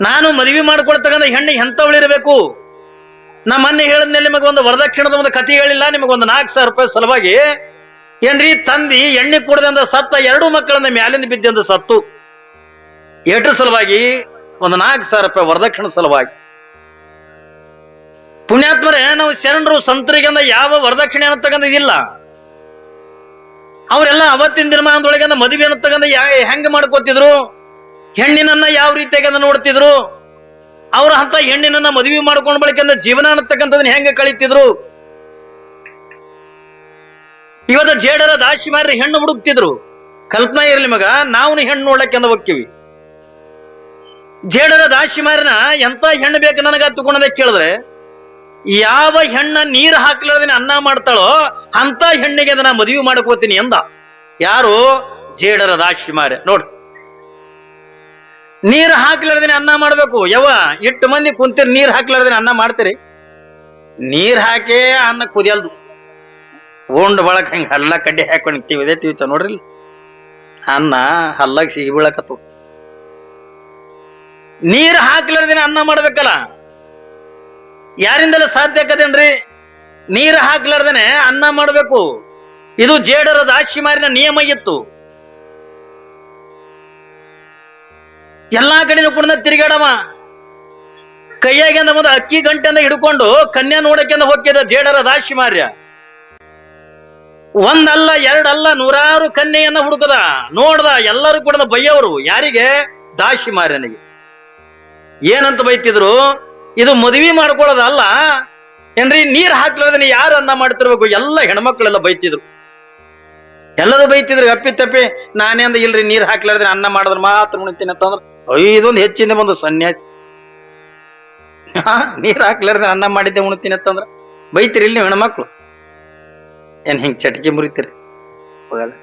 ನಾನು ಮದುವೆ ಮಾಡ್ಕೊಳ್ತಕ್ಕಂಥ ಹೆಣ್ಣಿಗೆ ಎಂಥವಳಿರಬೇಕು? ನಾ ಮೊನ್ನೆ ಹೇಳಿದ್ಮೇಲೆ ನಿಮಗೆ ಒಂದು ವರದಕ್ಷಿಣದ ಒಂದು ಕಥೆ ಹೇಳಿಲ್ಲ, ನಿಮಗೊಂದು 4,000 ರೂಪಾಯಿ ಸಲುವಾಗಿ ಏನ್ರಿ ತಂದಿ ಎಣ್ಣೆ ಕುಡ್ದಂದ ಸತ್ತ 2 ಮಕ್ಕಳನ್ನ ಮ್ಯಾಲಿಂದ ಬಿದ್ದಂದ ಸತ್ತು. ಏಟ್ರ ಸಲುವಾಗಿ? ಒಂದು 4,000 ರೂಪಾಯಿ ವರದಕ್ಷಿಣ ಸಲುವಾಗಿ. ಪುಣ್ಯಾತ್ಮರೇ, ನಾವು ಶರಣರು ಸಂತರಿಗಂದ ಯಾವ ವರದಕ್ಷಿಣೆ ಅನ್ನತಕ್ಕಂಥದ್ದಿಲ್ಲ. ಅವರೆಲ್ಲ ಅವತ್ತಿನ ದಿನಮಾನದೊಳಗೆ ಮದುವೆ ಅನ್ನತಕ್ಕಂಥ ಹೆಂಗ ಮಾಡ್ಕೋತಿದ್ರು, ಹೆಣ್ಣಿನನ್ನ ಯಾವ ರೀತಿಯಾಗಿ ನೋಡ್ತಿದ್ರು, ಅವ್ರ ಅಂತ ಹೆಣ್ಣಿನನ್ನ ಮದುವೆ ಮಾಡ್ಕೊಂಡ್ ಬಳಿಕ ಜೀವನ ಅನ್ನತಕ್ಕಂಥದನ್ನ ಹೆಂಗ ಕಳೀತಿದ್ರು. ಇವತ್ತ ಜೇಡರ ದಾಸಿ ಮಾರಿ ಹೆಣ್ಣು ಹುಡುಕ್ತಿದ್ರು. ಕಲ್ಪನಾ ಇರ್ಲಿ ಮಗ, ನಾವು ಹೆಣ್ಣು ನೋಡ್ಲಕ್ಕೆಂದ ಹೋಗ್ತೀವಿ. ಜೇಡರ ದಾಸಿ ಮಾರಿನ ಎಂತ ಹೆಣ್ಣು ಬೇಕು ನನಗ ತಗೊಂಡದ ಕೇಳಿದ್ರೆ, ಯಾವ ಹೆಣ್ಣ ನೀರು ಹಾಕ್ಲಾರ್ದೇನೆ ಅನ್ನ ಮಾಡ್ತಾಳೋ ಅಂತ ಹೆಣ್ಣಿಗೆ ನಾ ಮದುವೆ ಮಾಡ್ಕೋತೀನಿ ಎಂದ. ಯಾರು? ಜೇಡರ ದಾಸಿ ಮಾರಿ. ನೋಡ್, ನೀರು ಹಾಕ್ಲಾರ್ದೇನೆ ಅನ್ನ ಮಾಡ್ಬೇಕು. ಎಷ್ಟು ಮಂದಿ ಕುಂತೀರಿ ನೀರ್ ಹಾಕ್ಲಾರ್ದೇನೆ ಅನ್ನ ಮಾಡ್ತೀರಿ? ನೀರ್ ಹಾಕೇ ಅನ್ನ ಕುದಿಯಲ್ದು. ಉಂಡ್ ಬಳಕ ಹಂಗ ಹಲ್ಲ ಕಡ್ಡಿ ಹಾಕೊಂಡು ತಿವಿತ ನೋಡ್ರಿ, ಅನ್ನ ಹಲ್ಲಾಗ ಸಿಗಿ ಬೀಳಕತ್ತು. ನೀರ್ ಹಾಕ್ಲಾರ್ದೇನೆ ಅನ್ನ ಮಾಡ್ಬೇಕಲ್ಲ, ಯಾರಿಂದಲೂ ಸಾಧ್ಯ ಆಕದೇನ್ರಿ? ನೀರು ಹಾಕ್ಲಾರ್ದೇನೆ ಅನ್ನ ಮಾಡ್ಬೇಕು. ಇದು ಜೇಡರ ದಾಸಿ ಮಾರಿನ ನಿಯಮ ಇತ್ತು. ಎಲ್ಲಾ ಕಡೆನೂ ಕೂಡ ತಿರುಗಾಡವ, ಕೈಯಾಗಿಂದ ಮುಂದೆ ಅಕ್ಕಿ ಗಂಟೆಂದ ಹಿಡ್ಕೊಂಡು ಕನ್ಯಾ ನೋಡಕ್ಕೆಂದ ಹೋಗ್ತಿದ್ದ ಜೇಡರ ದಾಸಿ ಮಾರ್ಯ. ಒಂದಲ್ಲ ಎರಡಲ್ಲ 100 ಕನ್ಯೆಯನ್ನ ಹುಡುಕದ ನೋಡ್ದ. ಎಲ್ಲರೂ ಕೂಡ ಬೈಯವರು. ಯಾರಿಗೆ? ದಾಸಿ ಮಾರ್ಯನಿಗೆ. ಏನಂತ ಬೈತಿದ್ರು? ಇದು ಮದುವೆ ಮಾಡ್ಕೊಳ್ಳೋದಲ್ಲ ಏನ್ರಿ, ನೀರ್ ಹಾಕ್ಲಾರ್ದೇನೆ ಯಾರು ಅನ್ನ ಮಾಡ್ತಿರ್ಬೇಕು? ಎಲ್ಲ ಹೆಣ್ಮಕ್ಳೆಲ್ಲ ಬೈತಿದ್ರು, ಎಲ್ಲರೂ ಬೈತಿದ್ರು ಅಪ್ಪಿ ತಪ್ಪಿ. ನಾನೇಂದ ಇಲ್ರಿ, ನೀರ್ ಹಾಕ್ಲಾರ್ದೇನೆ ಅನ್ನ ಮಾಡಿದ್ರೆ ಮಾತ್ರ ಉಣ್ತೀನಿ ಅಂತಂದ್ರ, ಇದೊಂದು ಹೆಚ್ಚಿಂದ ಬಂದು ಸನ್ಯಾಸಿ. ನೀರ್ ಹಾಕ್ಲಾರ್ದೇನೆ ಅನ್ನ ಮಾಡಿದ್ದೆ ಉಣ್ತೀನಿ ಅಂತಂದ್ರ ಬೈತಿರಿ ಇಲ್ಲಿ ನೀವು ಹೆಣ್ಮಕ್ಳು? ಏನ್ ಹಿಂಗ್ ಚಟಿಕೆ ಮುರಿತೀರಿ? ಹೋಗಲ್ಲ.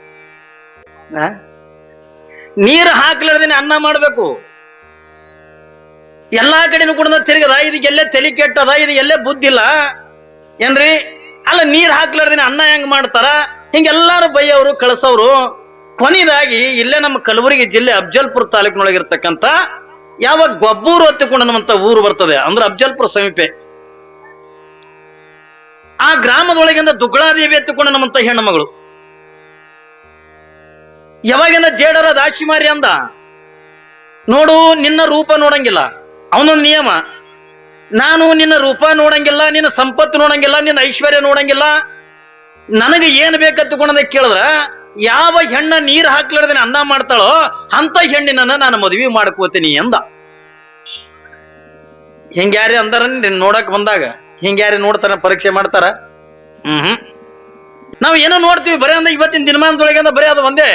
ನೀರು ಹಾಕ್ಲಾರ್ದೇನೆ ಅನ್ನ ಮಾಡ್ಬೇಕು. ಎಲ್ಲಾ ಕಡೆನೂ ಕೂಡ ತಿರುಗದ. ಇದಕ್ಕೆ ಎಲ್ಲೇ ತಲೆ ಕೆಟ್ಟದ, ಇದು ಎಲ್ಲೇ ಬುದ್ಧಿಲ್ಲ ಏನ್ರಿ? ಅಲ್ಲ, ನೀರ್ ಹಾಕ್ಲಾರ್ದೇನೆ ಅನ್ನ ಹೆಂಗ್ ಮಾಡ್ತಾರ? ಹಿಂಗೆಲ್ಲಾರು ಬೈಯವರು ಕಳಿಸೋರು. ಕೊನೆಯದಾಗಿ ಇಲ್ಲೇ ನಮ್ಮ ಕಲಬುರಗಿ ಜಿಲ್ಲೆ ಅಫಜಲ್ಪುರ ತಾಲೂಕಿನೊಳಗಿರ್ತಕ್ಕಂಥ ಯಾವ ಗೊಬ್ಬೂರು ಹತ್ತಿಕೊಂಡು ನಮ್ಮಂತ ಊರು ಬರ್ತದೆ, ಅಂದ್ರೆ ಅಫಜಲ್ಪುರ ಸಮೀಪೆ. ಆ ಗ್ರಾಮದೊಳಗಿಂದ ದುಗ್ಗಳಾದೇವಿ ಹತ್ತಿಕೊಂಡು ನಮ್ಮಂತ ಹೆಣ್ಣು ಮಗಳು ಯಾವಾಗಿಂದ ಜೇಡರ ದಾಸಿ ಮಾರಿ ಅಂದ, ನೋಡು ನಿನ್ನ ರೂಪ ನೋಡಂಗಿಲ್ಲ. ಅವನೊಂದು ನಿಯಮ, ನಾನು ನಿನ್ನ ರೂಪ ನೋಡಂಗಿಲ್ಲ, ನಿನ್ನ ಸಂಪತ್ತು ನೋಡಂಗಿಲ್ಲ, ನಿನ್ನ ಐಶ್ವರ್ಯ ನೋಡಂಗಿಲ್ಲ. ನನಗೆ ಏನ್ ಬೇಕಂತಕೊಂಡ ಕೇಳಿದ್ರ, ಯಾವ ಹೆಣ್ಣ ನೀರು ಹಾಕ್ಲಾರ್ದೇನೆ ಅನ್ನ ಮಾಡ್ತಾಳೋ ಅಂತ ಹೆಣ್ಣಿನನ್ನ ನಾನು ಮದುವೆ ಮಾಡ್ಕೋತೀನಿ ಎಂದ. ಹಿಂಗ್ಯಾರಿ ಅಂದಾರ ನೋಡಕ್ ಬಂದಾಗ? ಹಿಂಗ್ಯಾರಿ ನೋಡ್ತಾರ? ಪರೀಕ್ಷೆ ಮಾಡ್ತಾರ? ನಾವ್ ಏನೋ ನೋಡ್ತೀವಿ ಬರೀ ಅಂದ. ಇವತ್ತಿನ ದಿನಮಾನದೊಳಗೆ ಅಂದ ಬರೀ ಅದು ಒಂದೇ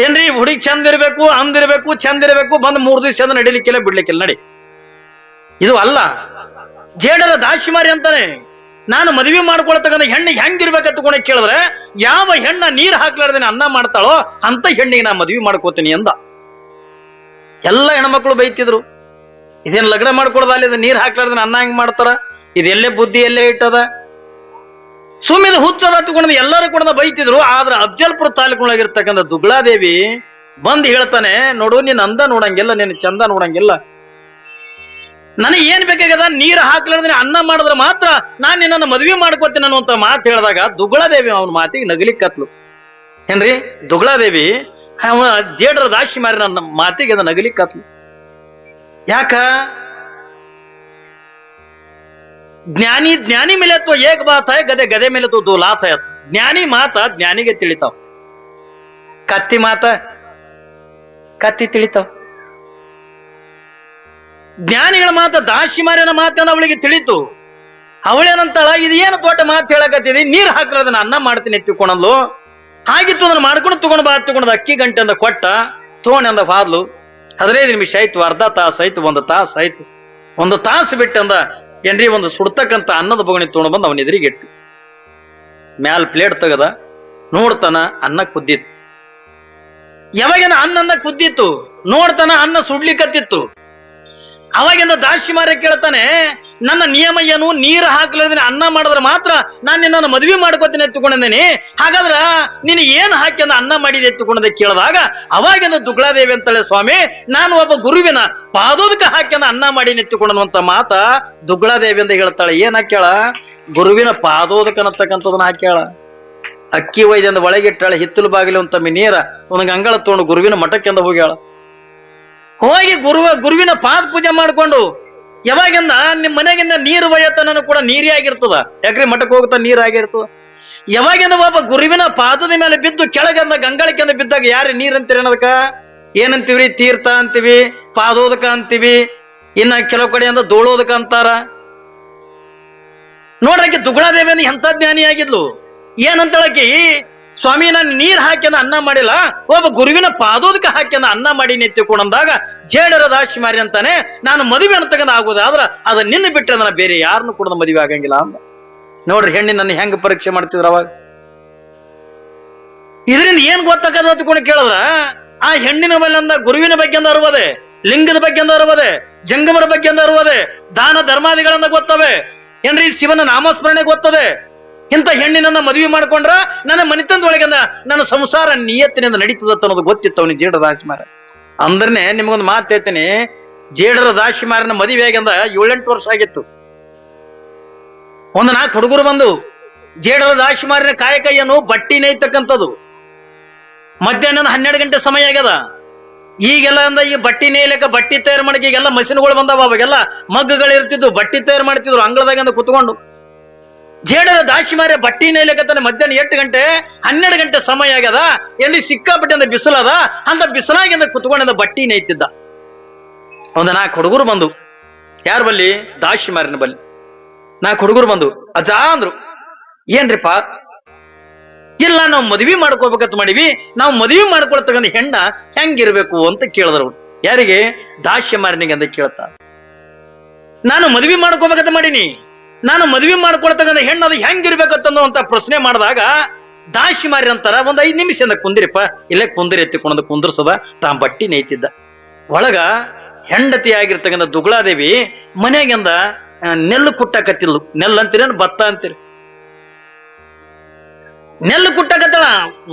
ಏನ್ರಿ, ಹುಡುಗಿ ಚಂದ ಇರ್ಬೇಕು, ಅಂದಿರ್ಬೇಕು, ಚಂದ ಇರ್ಬೇಕು, ಬಂದ್ 3 ದಿವಸ ಚಂದ ನಡಿಲಿಕ್ಕಿಲ್ಲ, ಬಿಡ್ಲಿಕ್ಕಿಲ್ಲ, ನಡಿ. ಇದು ಅಲ್ಲ. ಜೇಡರ ದಾಸಿ ಮಾರಿ ಅಂತಾನೆ, ನಾನು ಮದುವೆ ಮಾಡ್ಕೊಳ್ತಕ್ಕಂಥ ಹೆಣ್ಣಿಗೆ ಹೆಂಗಿರ್ಬೇಕಂತ ತಗೊಂಡ ಕೇಳಿದ್ರೆ, ಯಾವ ಹೆಣ್ಣ ನೀರ್ ಹಾಕ್ಲಾರ್ದೇನೆ ಅನ್ನ ಮಾಡ್ತಾಳೋ ಅಂತ ಹೆಣ್ಣಿಗೆ ನಾ ಮದುವೆ ಮಾಡ್ಕೋತೀನಿ ಎಂದ. ಎಲ್ಲ ಹೆಣ್ಮಕ್ಳು ಬೈತಿದ್ರು, ಇದೇನ್ ಲಗ್ನ ಮಾಡ್ಕೊಳ್ದ ಅಲ್ಲಿ ನೀರ್ ಹಾಕ್ಲಾರ್ದೇನೆ ಅನ್ನ ಹೆಂಗ್ ಮಾಡ್ತಾರ? ಇದೆಲ್ಲೇ ಬುದ್ಧಿ ಎಲ್ಲೇ ಇಟ್ಟದ? ಸುಮ್ಮಿದ ಹುಚ್ಚದ ತಗೊಂಡ್ ಎಲ್ಲರೂ ಕೂಡ ಬೈತಿದ್ರು. ಆದ್ರೆ ಅಫಜಲ್ಪುರ ತಾಲೂಕಿನೊಳಗಿರ್ತಕ್ಕಂಥ ದುಗ್ಗಳಾದೇವಿ ಬಂದು ಹೇಳ್ತಾನೆ, ನೋಡು ನೀನ್ ಅಂದ ನೋಡಂಗಿಲ್ಲ, ನೀನ್ ಚಂದ ನೋಡಂಗಿಲ್ಲ, ನನಗೆ ಏನ್ ಬೇಕಾಗದ, ನೀರು ಹಾಕ್ಲಾರ್ದೇನೆ ಅನ್ನ ಮಾಡಿದ್ರೆ ಮಾತ್ರ ನಾನ್ ನಿನ್ನನ್ನು ಮದುವೆ ಮಾಡ್ಕೋತೀನಿ ಅನ್ನುವಂತ ಮಾತು ಹೇಳಿದಾಗ ದುಗ್ಗಳಾದೇವಿ ಅವನ ಮಾತಿಗೆ ನಗಲಿಕ್ಕತ್ಲು. ಏನ್ರಿ, ದುಗ್ಗಳಾದೇವಿ ಅವನ ಜೇಡರ ದಾಸಿ ಮಾರಿ ನನ್ನ ಮಾತಿಗೆ ಅದ ನಗಲಿಕ್ಕತ್ಲು. ಯಾಕ? ಜ್ಞಾನಿ ಜ್ಞಾನಿ ಮೇಲೆ ತೋ ಏಕ ಬಾತ್ ಹೈ, ಗದೆ ಗದೆ ಮೇಲೆ ತೋ ದೋ ಲಾತ್ ಹೈ. ಜ್ಞಾನಿ ಮಾತ ಜ್ಞಾನಿಗೆ ತಿಳಿತಾವ, ಕತ್ತಿ ಮಾತ ಕತ್ತಿ ತಿಳಿತಾವ. ಜ್ಞಾನಿಗಳ ಮಾತ, ದಾಸಿ ಮಾರಿನ ಮಾತನ್ನ ಅವಳಿಗೆ ತಿಳಿತು. ಅವಳೇನಂತಾಳ, ಇದು ಏನು ದೊಡ್ಡ ಮಾತು ಹೇಳಕತ್ತಿದಿ, ನೀರು ಹಾಕ್ಲಾರ್ದನ್ನ ಅನ್ನ ಮಾಡ್ತೀನಿ ಎತ್ತಿಕೊಂಡಂದ್ಲು. ಹಾಗಿತ್ತು ಅದನ್ನ ಮಾಡ್ಕೊಂಡು ತಗೊಂಡ್ ಬಾ ತಗೊಂಡ್ ಅಕ್ಕಿ ಗಂಟೆ ಅಂದ ಕೊಟ್ಟ, ತಗೊಂಡ್ ಅಂದ ಹಾದ್ಲು. 15 ನಿಮಿಷ ಆಯ್ತು, ಅರ್ಧ ತಾಸು ಆಯ್ತು, 1 ತಾಸು ಆಯ್ತು. 1 ತಾಸು ಬಿಟ್ಟಂದ ಏನ್ರಿ, ಒಂದು ಸುಡ್ತಕ್ಕಂಥ ಅನ್ನದ ಬೊಗಣಿ ತಗೊಂಡು ಬಂದು ಅವನ ಎದುರಿಗಿಟ್ಟು ಮ್ಯಾಲ ಪ್ಲೇಟ್ ತೆಗದ ನೋಡ್ತಾನ, ಅನ್ನ ಕುದ್ದಿತ್ತು. ಯಾವಾಗಿನ ಅನ್ನ ಕುದ್ದಿತ್ತು ನೋಡ್ತಾನ, ಅನ್ನ ಸುಡ್ಲಿಕ್ಕತ್ತಿತ್ತು. ಅವಾಗಿಂದ ದಾಸಿ ಮಾರಿ ಕೇಳ್ತಾನೆ, ನನ್ನ ನಿಯಮ ಏನು, ನೀರು ಹಾಕ್ಲಿದ್ರೆ ಅನ್ನ ಮಾಡಿದ್ರೆ ಮಾತ್ರ ನಾನು ನಿನ್ನನ್ನು ಮದುವೆ ಮಾಡ್ಕೋತೀನಿ ಎತ್ತುಕೊಂಡಿದ್ದೇನೆ. ಹಾಗಾದ್ರ ನೀನು ಏನು ಹಾಕಿ ಅಂದ ಅನ್ನ ಮಾಡಿದೆ ಎತ್ತುಕೊಂಡೆ ಕೇಳಿದಾಗ ಅವಾಗಿಂದ ದುಗ್ಲಾದೇವಿ ಅಂತೇಳಿ, ಸ್ವಾಮಿ ನಾನು ಒಬ್ಬ ಗುರುವಿನ ಪಾದೋದಕ ಹಾಕಿ ಅಂದ ಅನ್ನ ಮಾಡಿ ಎತ್ತುಕೊಂಡಂತ ಮಾತ ದುಗ್ಲಾದೇವಿ ಅಂತ ಹೇಳ್ತಾಳೆ. ಏನ್ ಹಾಕ್ಯಾಳ? ಗುರುವಿನ ಪಾದೋದಕ ಅನ್ನತಕ್ಕಂಥದನ್ನ ಹಾಕ್ಯಾಳ. ಅಕ್ಕಿ ಒಯ್ದಿಂದ ಒಳಗಿಟ್ಟಾಳೆ, ಹಿತ್ತಲು ಬಾಗಿಲು ಅಂತ ನೀರ ಒಂದು ಗಂಗಳ ತಗೊಂಡು ಗುರುವಿನ ಮಠಕ್ಕೆಂದ ಹೋಗ್ಯಾಳ. ಹೋಗಿ ಗುರುವಿನ ಪಾದ ಪೂಜೆ ಮಾಡ್ಕೊಂಡು ಯಾವಾಗಿಂದ ನಿಮ್ ಮನೆಗಿಂದ ನೀರು ಒಯ್ಯತನೂ ಕೂಡ ನೀರೇ ಆಗಿರ್ತದ. ಯಾಕ್ರಿ ಮಠಕ್ಕೆ ಹೋಗ್ತಾ ನೀರ್ ಆಗಿರ್ತದ. ಯಾವಾಗಿಂದ ಒಬ್ಬ ಗುರುವಿನ ಪಾದದ ಮೇಲೆ ಬಿದ್ದು ಕೆಳಗಂದ ಗಂಗಾಳಕ್ಕೆಂದ ಬಿದ್ದಾಗ ಯಾರು ನೀರ್ ಅಂತೀರಿ ಅನ್ನೋದಕ್ಕ ಏನಂತೀವ್ರಿ? ತೀರ್ಥ ಅಂತೀವಿ, ಪಾದೋದಕ ಅಂತೀವಿ, ಇನ್ನ ಕೆಲವು ಕಡೆ ಅಂದ ಧೂಳೋದಕ ಅಂತಾರ. ನೋಡ್ರಕ್ಕೆ ದುಗ್ಲಾದೇವಿ ಅಂದ್ರೆ ಎಂಥ ಜ್ಞಾನಿ ಆಗಿದ್ಲು. ಏನಂತಳಕಿ, ಸ್ವಾಮಿ ನಾನು ನೀರ್ ಹಾಕ್ಯನ ಅನ್ನ ಮಾಡಿಲ್ಲ, ಒಬ್ಬ ಗುರುವಿನ ಪಾದೋದಕ ಹಾಕ್ಯನ ಅನ್ನ ಮಾಡಿ ನೆತ್ತಿಕೊಂಡಂದಾಗ ಜೇಡರ ದಾಶಿಮಾರಿ ಅಂತಾನೆ, ನಾನು ಮದುವೆ ಅಂತಕ್ಕಂಥ ಆಗೋದಾದ್ರ ಅದ ನಿನ್ನ ಬಿಟ್ಟರೆ ನಾನು ಬೇರೆ ಯಾರನ್ನು ಕೂಡ ಮದುವೆ ಆಗಂಗಿಲ್ಲ ಅಂದ. ನೋಡ್ರಿ ಹೆಣ್ಣಿನ ಹೆಂಗ ಪರೀಕ್ಷೆ ಮಾಡ್ತಿದ್ರ ಅವಾಗ. ಇದರಿಂದ ಏನ್ ಗೊತ್ತಾಗದ ಅಂತ್ಕೊಂಡು ಕೇಳಿದ್ರ, ಆ ಹೆಣ್ಣಿನ ಮೇಲೆ ಅಂದ ಗುರುವಿನ ಬಗ್ಗೆ ಅಂದ ಅರುವದೆ, ಲಿಂಗದ ಬಗ್ಗೆ ಅಂದ ಅರುವದೆ, ಜಂಗಮರ ಬಗ್ಗೆ ಅಂದ ಅರುವದೆ, ದಾನ ಧರ್ಮಾದಿಗಳನ್ನ ಗೊತ್ತವೆ ಏನ್ರಿ, ಶಿವನ ನಾಮಸ್ಮರಣೆ ಗೊತ್ತದೆ. ಇಂಥ ಹೆಣ್ಣಿನನ್ನ ಮದುವೆ ಮಾಡ್ಕೊಂಡ್ರ ನನ್ನ ಮನಿತನದೊಳಗಿಂದ ನನ್ನ ಸಂಸಾರ ನಿಯತ್ತಿನಿಂದ ನಡೀತದತ್ತ ಅನ್ನೋದು ಗೊತ್ತಿತ್ತು ಅವನಿಗೆ ಜೇಡರ ದಾಶಿಮಾರ. ಅಂದ್ರನೆ ನಿಮ್ಗೊಂದು ಮಾತು ಹೇಳ್ತೀನಿ, ಜೇಡರ ದಾಶಿಮಾರನ ಮದುವೆ ಆಗಿಂದ 7-8 ವರ್ಷ ಆಗಿತ್ತು. ಒಂದು 4 ಹುಡುಗರು ಬಂದು ಜೇಡರ ದಾಶಿಮಾರಿನ ಕಾಯಕಯ್ಯನು ಬಟ್ಟಿ ನೇಯ್ತಕ್ಕಂಥದ್ದು. ಮಧ್ಯಾಹ್ನ 12 ಗಂಟೆ ಸಮಯ ಆಗ್ಯದ. ಈಗೆಲ್ಲ ಅಂದ ಈ ಬಟ್ಟಿ ನೇಯ್ಲಿಕ್ಕ ಬಟ್ಟಿ ತಯಾರು ಮಾಡಕ್ಕೆ ಈಗೆಲ್ಲ ಮಷಿನ್ಗಳು ಬಂದಾವ. ಅವಾಗೆಲ್ಲ ಮಗ್ಗುಗಳು ಇರ್ತಿದ್ವು, ಬಟ್ಟಿ ತಯಾರು ಮಾಡ್ತಿದ್ರು ಅಂಗಳದಾಗಿಂದ ಕುತ್ಕೊಂಡು. ಜೇಡರ ದಾಶಿಮಾರಿ ಬಟ್ಟಿ ನೇಯ್ಲಿಕ್ಕತ್ತಾನೆ. ಮಧ್ಯಾಹ್ನ 8 ಗಂಟೆ 12 ಗಂಟೆ ಸಮಯ ಆಗ್ಯದ. ಎಲ್ಲಿ ಸಿಕ್ಕಾಪಟ್ಟೆ ಅಂದ ಬಿಸಿಲದ, ಅಂತ ಬಿಸಿಲಾಗಿಂದ ಕುತ್ಕೊಂಡಿಂದ ಬಟ್ಟಿ ನೇಯ್ತಿದ್ದ. ಒಂದು 4 ಹುಡುಗರು ಬಂದು, ಯಾರ ಬಲ್ಲಿ? ದಾಶಿಮಾರಿನ ಬಲ್ಲಿ 4 ಹುಡುಗರು ಬಂದು ಅಜ್ಜ ಅಂದ್ರು. ಏನ್ರಿಪ್ಪ? ಇಲ್ಲ ನಾವು ಮದ್ವಿ ಮಾಡ್ಕೋಬೇಕಂತ ಮಾಡಿವಿ, ನಾವು ಮದ್ವಿ ಮಾಡ್ಕೊಳ್ತಕ್ಕಂಥ ಹೆಣ್ಣ ಹೆಂಗಿರ್ಬೇಕು ಅಂತ ಕೇಳಿದ್ರು. ಯಾರಿಗೆ? ದಾಶಿಮಾರನಿಗೆ ಅಂತ ಕೇಳ್ತಾ. ನಾನು ಮದ್ವಿ ಮಾಡ್ಕೋಬೇಕಂತ ಮಾಡೀನಿ, ನಾನು ಮದ್ವಿ ಮಾಡ್ಕೊಳ್ತಕ್ಕಂಥ ಹೆಣ್ಣು ಅದು ಹೆಂಗಿರ್ಬೇಕಂತ ಪ್ರಶ್ನೆ ಮಾಡಿದಾಗ ದಾಶಿಮಾರಿ ಅಂತಾರ, ಒಂದ್ 5 ನಿಮಿಷದಿಂದ ಕುಂದಿರಿಪ್ಪ, ಇಲ್ಲೇ ಕುಂದಿರಿ ಎತ್ತಿಕೊಂಡ್ ಕುಂದ್ರಸದ ತಾ ಬಟ್ಟಿ ನೇಯ್ತಿದ್ದ. ಒಳಗ ಹೆಂಡತಿ ಆಗಿರ್ತಕ್ಕಂಥ ದುಗ್ಲಾದೇವಿ ಮನೆಯಾಗಿಂದ ನೆಲ್ಲು ಕುಟ್ಟಕತ್ತಿಲ್ಲು. ನೆಲ್ಲು ಅಂತೀರೇನು ಭತ್ತ ಅಂತೀರಿ? ನೆಲ್ಲು ಕುಟ್ಟಕತ್ತಳ.